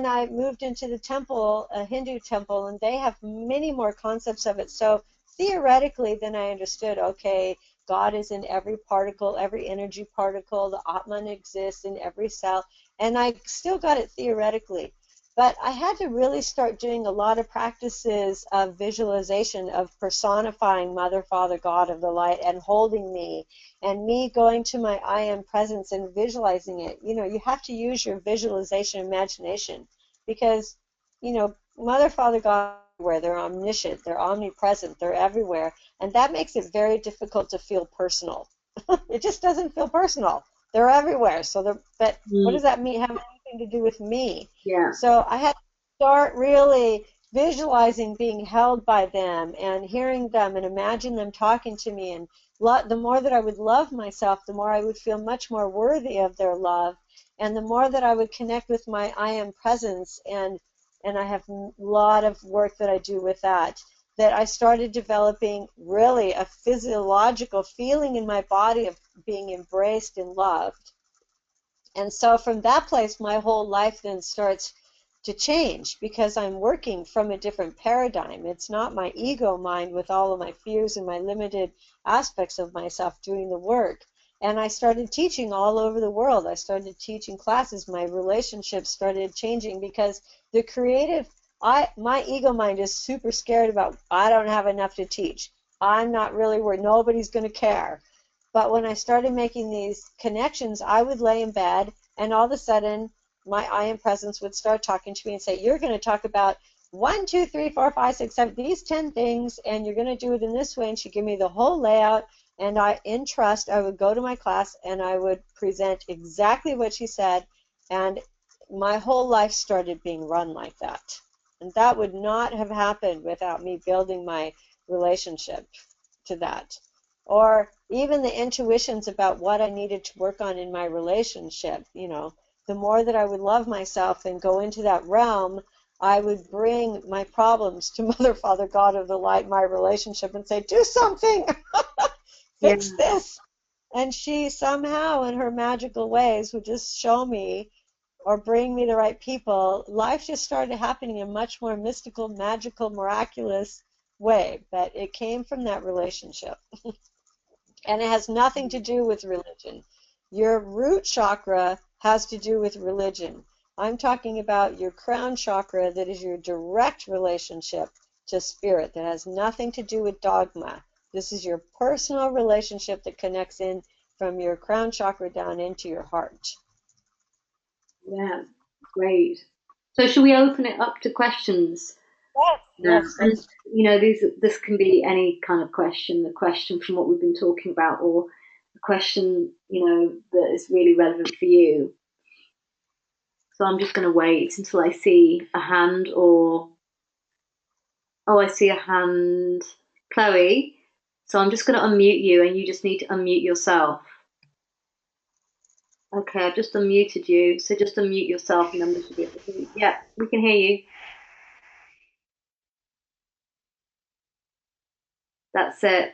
I moved into the temple, a Hindu temple, and they have many more concepts of it. So theoretically, then I understood, okay, God is in every particle, every energy particle, the Atman exists in every cell, and I still got it theoretically. But I had to really start doing a lot of practices of visualization, of personifying Mother, Father, God of the light, and holding me, and me going to my I am presence and visualizing it. You have to use your visualization imagination, because, Mother, Father, God, where they're omniscient, they're omnipresent, they're everywhere, and that makes it very difficult to feel personal. It just doesn't feel personal. They're everywhere. But what Mm, does that mean? Have anything to do with me? yeah. So I had to start really visualizing being held by them and hearing them and imagine them talking to me. And the more that I would love myself, the more I would feel much more worthy of their love, and the more that I would connect with my I am presence. And I have a lot of work that I do with that I started developing really a physiological feeling in my body of being embraced and loved. And so from that place, my whole life then starts to change, because I'm working from a different paradigm. It's not my ego mind with all of my fears and my limited aspects of myself doing the work. And I started teaching all over the world. I started teaching classes. My relationships started changing, because the creative, my ego mind is super scared about, I don't have enough to teach. I'm not really worried. Nobody's going to care. But when I started making these connections, I would lay in bed, and all of a sudden, my I am presence would start talking to me and say, you're going to talk about one, two, three, four, five, six, seven, these 10 things, and you're going to do it in this way. And she'd give me the whole layout. And in trust, I would go to my class and I would present exactly what she said. And my whole life started being run like that. And that would not have happened without me building my relationship to that, or even the intuitions about what I needed to work on in my relationship. The more that I would love myself and go into that realm, I would bring my problems to Mother, Father, God of the light, my relationship, and say, do something, Yeah. fix this. And she somehow, in her magical ways, would just show me or bring me the right people. Life just started happening in a much more mystical, magical, miraculous way. But it came from that relationship. And it has nothing to do with religion. Your root chakra has to do with religion. I'm talking about your crown chakra, that is your direct relationship to spirit, that has nothing to do with dogma. This is your personal relationship that connects in from your crown chakra down into your heart. Yeah. Great. So should we open it up to questions Yes, now? yes, And let's. this can be any kind of question, a question from what we've been talking about, or a question, that is really relevant for you. So I'm just going to wait until I see a hand, or oh, I see a hand, Chloe. So I'm just going to unmute you, and you just need to unmute yourself. Okay, I've just unmuted you, so just unmute yourself, and then we should be able to hear you. Yeah, we can hear you. That's it.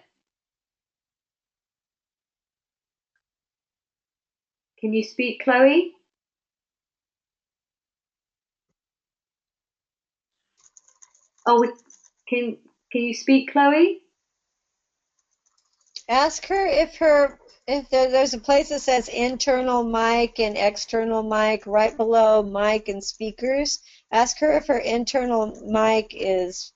Can you speak, Chloe? Oh, can can you speak, Chloe? Ask her if there's a place that says internal mic and external mic right below mic and speakers. Ask her if her internal mic is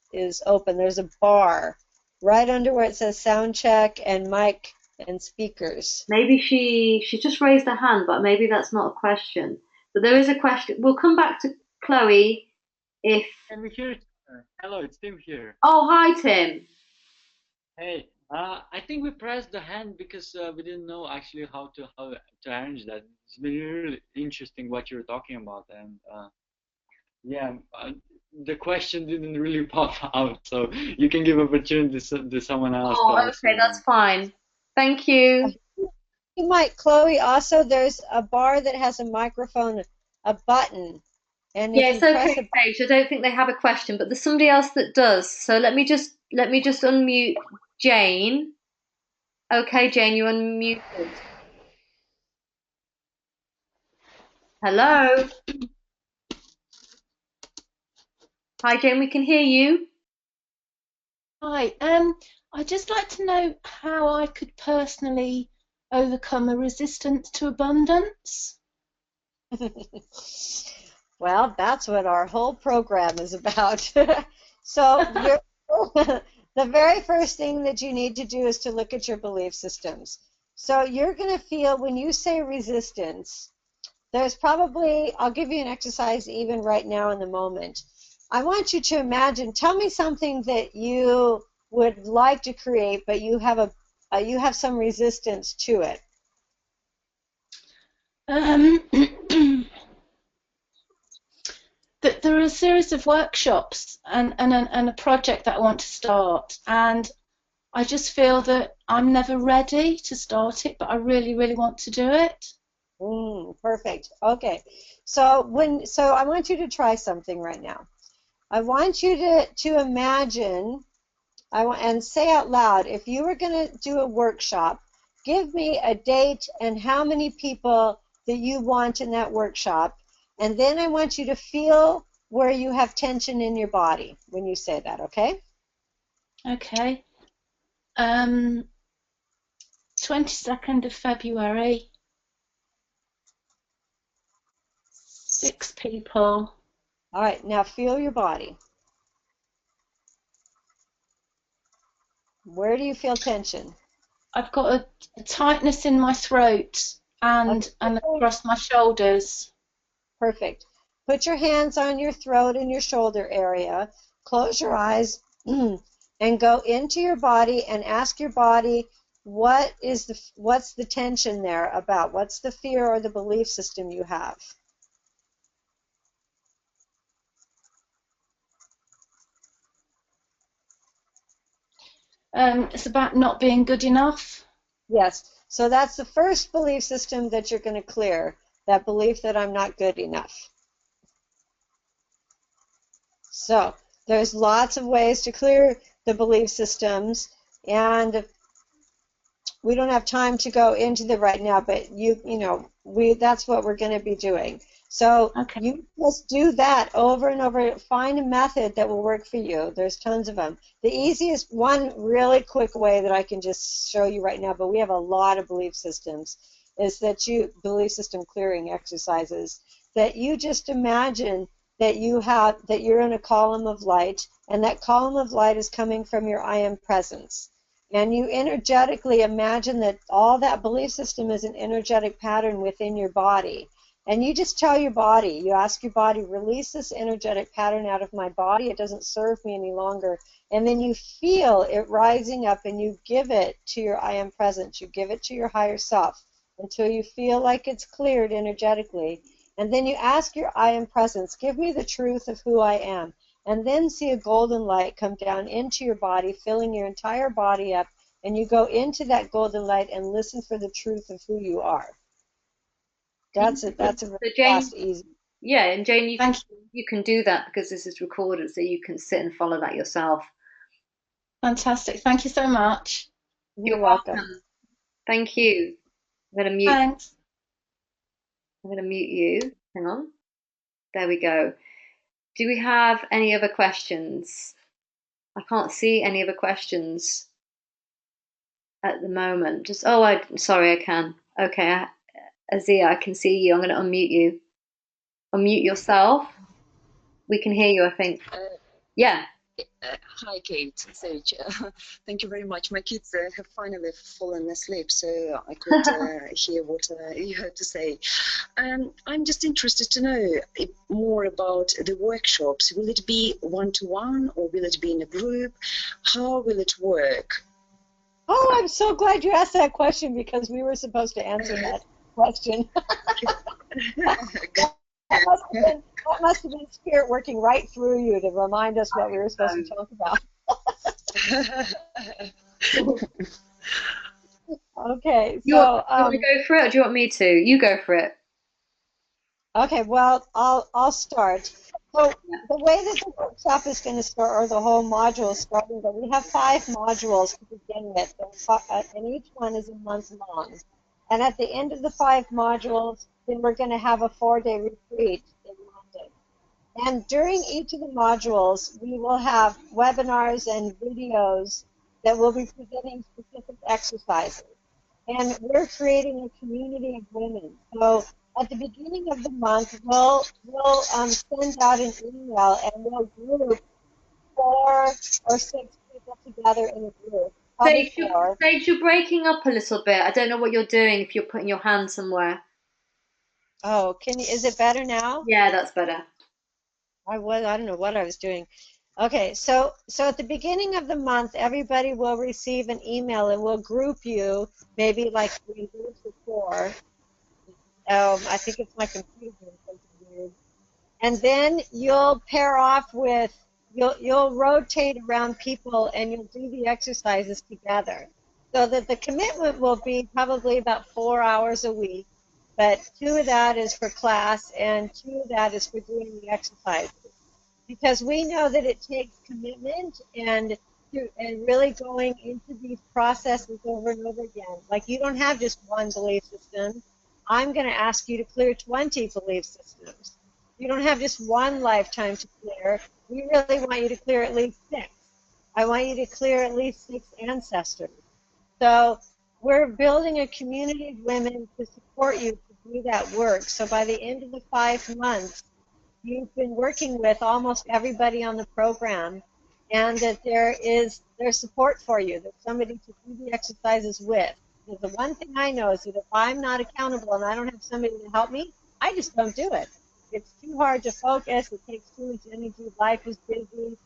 open. There's a bar right under where it says sound check and mic and speakers. Maybe she's just raised her hand, but maybe that's not a question. But there is a question. We'll come back to Chloe if. Can we hear each other? Hello, it's Tim here. Oh, hi, Tim. Hey, I think we pressed the hand because we didn't know actually how to arrange that. It's been really interesting what you're talking about, and yeah, the question didn't really pop out, so you can give opportunity to someone else to Oh, answer. okay, that's fine. Thank you. You might, Chloe, also there's a bar that has a microphone, a button, and Yeah, if you it's okay, press a Paige. I don't think they have a question, but there's somebody else that does. So let me just unmute Jane. Okay, Jane, you're unmuted. Hello. Hi, Jane, we can hear you. Hi, I'd just like to know how I could personally overcome a resistance to abundance. well, that's what our whole program is about. So the very first thing that you need to do is to look at your belief systems. So you're going to feel when you say resistance, there's probably, I'll give you an exercise even right now in the moment. I want you to imagine, tell me something that you would like to create, but you have some resistance to it. That there are a series of workshops and a project that I want to start, and I just feel that I'm never ready to start it, but I really, really want to do it. Perfect. Okay. So I want you to try something right now. I want you to imagine and say out loud, if you were going to do a workshop, give me a date and how many people that you want in that workshop. And then I want you to feel where you have tension in your body when you say that, okay? Okay. 22nd of February, 6 people. All right, now feel your body. Where do you feel tension? I've got a tightness in my throat and Okay, across my shoulders. perfect. Put your hands on your throat and your shoulder area. Close your eyes and go into your body and ask your body what's the tension there about? What's the fear or the belief system you have? It's about not being good enough. Yes. So that's the first belief system that you're going to clear, that belief that I'm not good enough. So there's lots of ways to clear the belief systems, and we don't have time to go into them right now, but that's what we're going to be doing. So Okay. you just do that over and over. Find a method that will work for you. There's tons of them. The easiest one, really quick way that I can just show you right now, but we have a lot of belief systems, is that belief system clearing exercises, that you just imagine that you're in a column of light, and that column of light is coming from your I am presence. And you energetically imagine that all that belief system is an energetic pattern within your body. And you just tell your body, you ask your body, release this energetic pattern out of my body. It doesn't serve me any longer. And then you feel it rising up and you give it to your I am presence. You give it to your higher self until you feel like it's cleared energetically. And then you ask your I am presence, give me the truth of who I am. And then see a golden light come down into your body, filling your entire body up, and you go into that golden light and listen for the truth of who you are. That's it. That's a very So Jane, fast, easy. yeah, and Jane, you can Thank you. you can do that because this is recorded, so you can sit and follow that yourself. Fantastic. Thank you so much. You're You're welcome. welcome. Thank you. I'm gonna mute. Thanks. I'm gonna mute you. Hang on. There we go. Do we have any other questions? I can't see any other questions at the moment. Just sorry, I can. Okay, Azia, I can see you. I'm gonna unmute you. Unmute yourself. We can hear you, I think. Uh, Yeah. Hi, Kate. Sage. Thank you very much. My kids have finally fallen asleep, so I could hear what you had to say. I'm just interested to know more about the workshops. Will it be one-to-one or will it be in a group? How will it work? Oh, I'm so glad you asked that question because we were supposed to answer that question. That must have been spirit working right through you to remind us what we were supposed to talk about. Okay, You want to go for it, or do you want me to? You go for it. okay, well, I'll start. So the way that the workshop is going to start, or the whole module is starting, but we have 5 modules to begin with, and each one is a month long. And at the end of the 5 modules, then we're going to have a 4-day retreat in London. And during each of the modules, we will have webinars and videos that will be presenting specific exercises. And we're creating a community of women. So at the beginning of the month, we'll send out an email and we'll group 4 or 6 people together in a group, probably Sage, 4. You're breaking up a little bit. I don't know what you're doing if you're putting your hand somewhere. Oh, is it better now? Yeah, that's better. I don't know what I was doing. Okay, so at the beginning of the month, everybody will receive an email and we'll group you, maybe like in groups of 4. I think it's my computer doing something weird. And then you'll pair off with, you'll rotate around people and you'll do the exercises together. So that the commitment will be probably about 4 hours a week, but 2 of that is for class and 2 of that is for doing the exercises. Because we know that it takes commitment and really going into these processes over and over again. Like you don't have just one belief system. I'm going to ask you to clear 20 belief systems. You don't have just one lifetime to clear. We really want you to clear at least 6. I want you to clear at least 6 ancestors. So we're building a community of women to support you to do that work. So by the end of the 5 months, you've been working with almost everybody on the program, and that there's support for you. There's somebody to do the exercises with. Because the one thing I know is that if I'm not accountable and I don't have somebody to help me, I just don't do it. It's too hard to focus. It takes too much energy. Life is busy.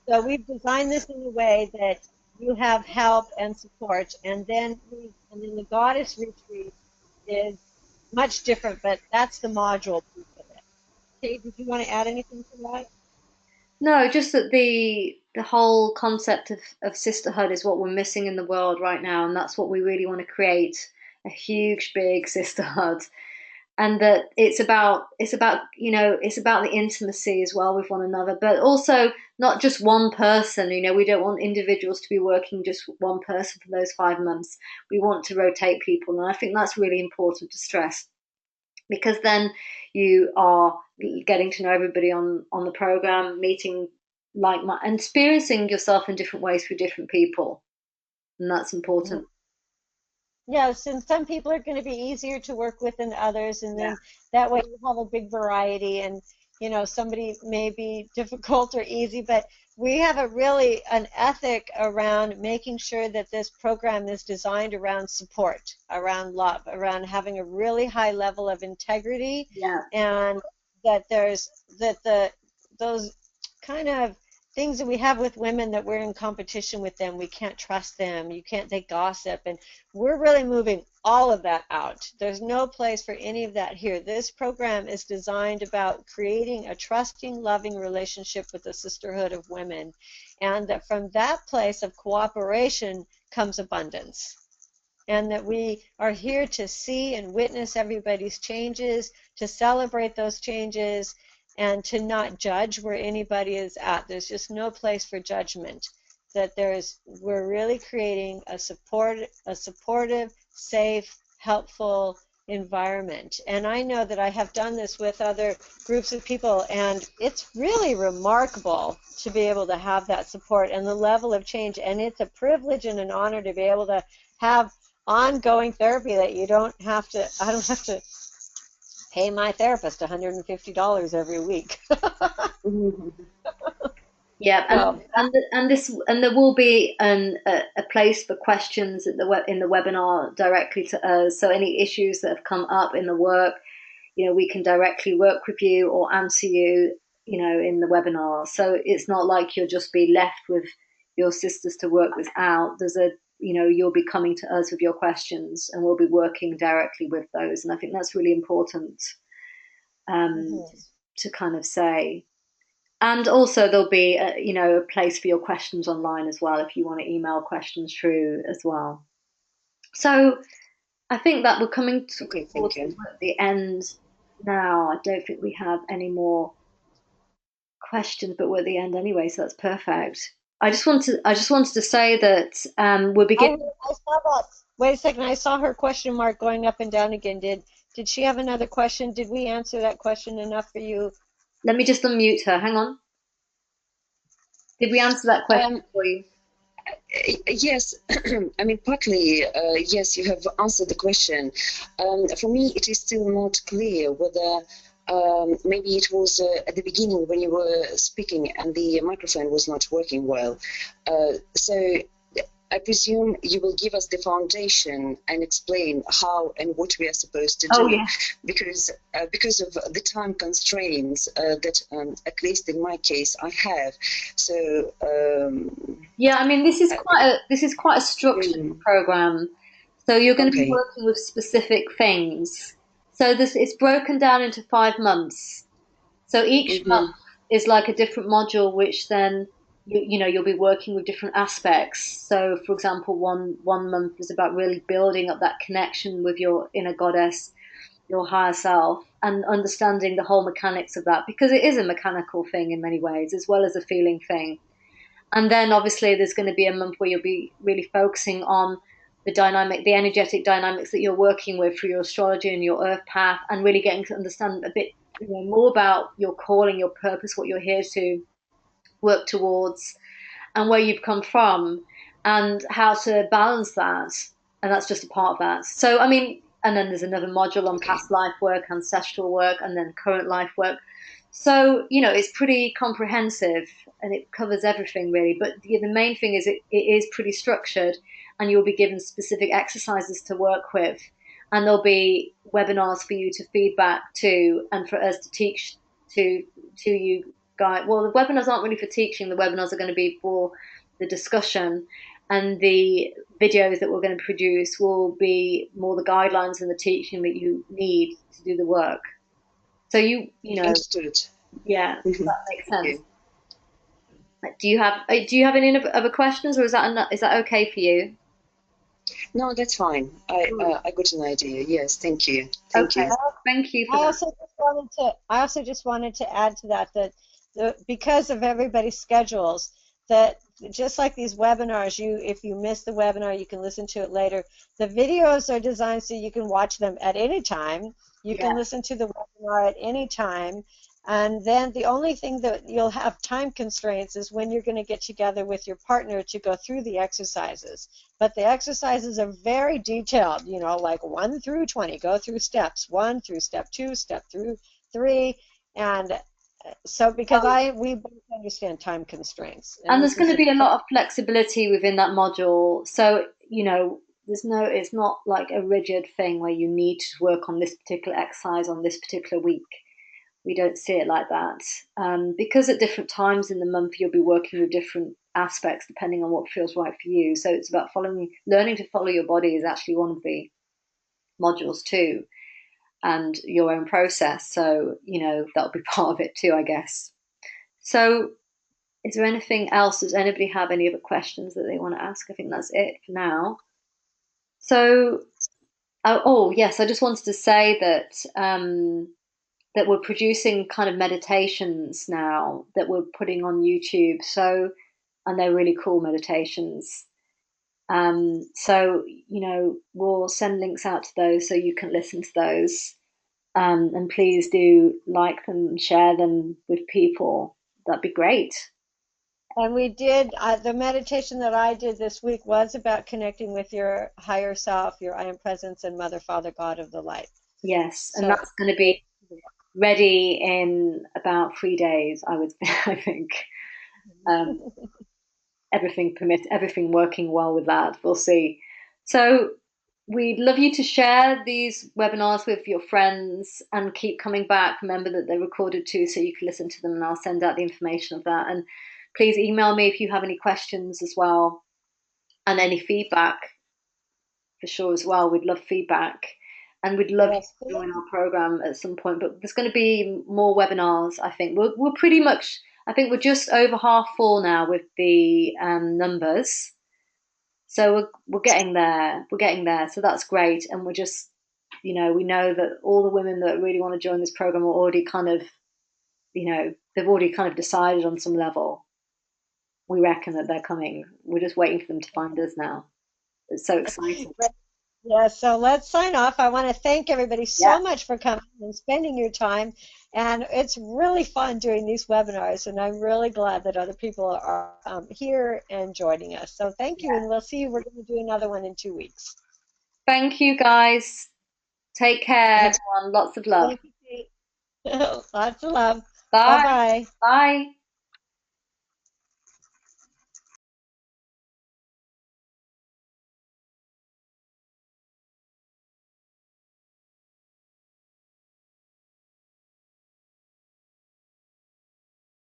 So we've designed this in a way that you have help and support. And then the goddess retreat is much different, but that's the module piece of it. Kate, did you want to add anything to that? No, just that the whole concept of sisterhood is what we're missing in the world right now, and that's what we really want to create, a huge big sisterhood. And that it's about the intimacy as well with one another, but also not just one person. We don't want individuals to be working just one person for those 5 months. We want to rotate people, and I think that's really important to stress, because then you are getting to know everybody on the program, meeting and experiencing yourself in different ways through different people, and that's important. Yes, and some people are going to be easier to work with than others, and Yeah. then that way you have a big variety, and somebody may be difficult or easy, but we have an ethic around making sure that this program is designed around support, around love, around having a really high level of integrity, Yeah. and that those kind of things that we have with women, that we're in competition with them, we can't trust them, they gossip, and we're really moving all of that out. There's no place for any of that here. This program is designed about creating a trusting, loving relationship with the sisterhood of women, and that from that place of cooperation comes abundance. And that we are here to see and witness everybody's changes, to celebrate those changes, and to not judge where anybody is at. There's just no place for judgment. We're really creating a supportive, safe, helpful environment. And I know that I have done this with other groups of people, and it's really remarkable to be able to have that support and the level of change. And it's a privilege and an honor to be able to have ongoing therapy that I don't have to pay my therapist $150 every week. Yeah, So, and there will be a place for questions in the webinar directly to us. So any issues that have come up in the work, we can directly work with you or answer you, in the webinar. So it's not like you'll just be left with your sisters to work this out. you'll be coming to us with your questions, and we'll be working directly with those. And I think that's really important to kind of say. And also there'll be a place for your questions online as well if you want to email questions through as well. So I think that we're coming towards the end now. I don't think we have any more questions, but we're at the end anyway, so that's perfect. I just wanted to say that we're beginning. I saw that. Wait a second. I saw her question mark going up and down again. Did she have another question? Did we answer that question enough for you? Let me just unmute her. Hang on. Did we answer that question for you? Yes, I mean, partly, yes, you have answered the question. For me, it is still not clear whether maybe it was at the beginning when you were speaking and the microphone was not working well. So I presume you will give us the foundation and explain how and what we are supposed to do, because of the time constraints that, at least in my case, I have. So yeah, I mean, this is quite a structured program. So you're going to be working with specific things. So it's broken down into 5 months. So each month is like a different module, which then you'll be working with different aspects. So, for example, one month is about really building up that connection with your inner goddess, your higher self, and understanding the whole mechanics of that, because it is a mechanical thing in many ways, as well as a feeling thing. And then obviously there's going to be a month where you'll be really focusing on the energetic dynamics that you're working with through your astrology and your earth path, and really getting to understand a bit more about your calling, your purpose, what you're here to work towards, and where you've come from, and how to balance that. And that's just a part of that. So, I mean, and then there's another module on past life work, ancestral work, and then current life work. So, it's pretty comprehensive and it covers everything really. But the main thing is it is pretty structured, and you'll be given specific exercises to work with. And there'll be webinars for you to feedback to, and for us to teach to you guys. Well, the webinars aren't really for teaching. The webinars are going to be for the discussion, and the videos that we're going to produce will be more the guidelines and the teaching that you need to do the work. So you know, understood. Yeah, that makes sense. Do you have any other questions, or is that okay for you? No, that's fine. I got an idea. Yes, thank you. Thank you. Thank you for that. I also just wanted to add to that because of everybody's schedules, that just like these webinars, if you miss the webinar, you can listen to it later. The videos are designed so you can watch them at any time. You can listen to the webinar at any time. And then the only thing that you'll have time constraints is when you're going to get together with your partner to go through the exercises. But the exercises are very detailed, like 1 through 20. Go through steps 1 through step 2, step through 3. And so because we both understand time constraints. And there's going to be a lot of flexibility within that module. So, it's not like a rigid thing where you need to work on this particular exercise on this particular week. We don't see it like that. Because at different times in the month, you'll be working with different aspects depending on what feels right for you. So it's about learning to follow your body is actually one of the modules too, and your own process. So, that'll be part of it too, I guess. So is there anything else? Does anybody have any other questions that they want to ask? I think that's it for now. So, yes, I just wanted to say that that we're producing kind of meditations now that we're putting on YouTube. So, and they're really cool meditations. So, we'll send links out to those so you can listen to those. And please do like them and share them with people. That'd be great. And we did, the meditation that I did this week was about connecting with your higher self, your I Am Presence, and Mother, Father, God of the Light. Yes, and that's going to be ready in about 3 days, I think. Everything working well with that. We'll see. So we'd love you to share these webinars with your friends and keep coming back. Remember that they're recorded too, so you can listen to them, and I'll send out the information of that. And please email me if you have any questions as well. and any feedback for sure as well. We'd love feedback, and we'd love you Yes, to join our program at some point. But there's going to be more webinars. I think we're pretty much. I think we're just over half full now with the numbers. So we're getting there. We're getting there. So that's great. And we're just, we know that all the women that really want to join this program are already kind of, they've already kind of decided on some level. We reckon that they're coming. We're just waiting for them to find us now. It's so exciting. Yeah, so let's sign off. I want to thank everybody Yeah. so much for coming and spending your time. And it's really fun doing these webinars, and I'm really glad that other people are here and joining us. So thank you, and we'll see you. We're going to do another one in 2 weeks. Thank you, guys. Take care, everyone. Lots of love. Thank you, Kate. Lots of love. Bye. Bye-bye. Bye.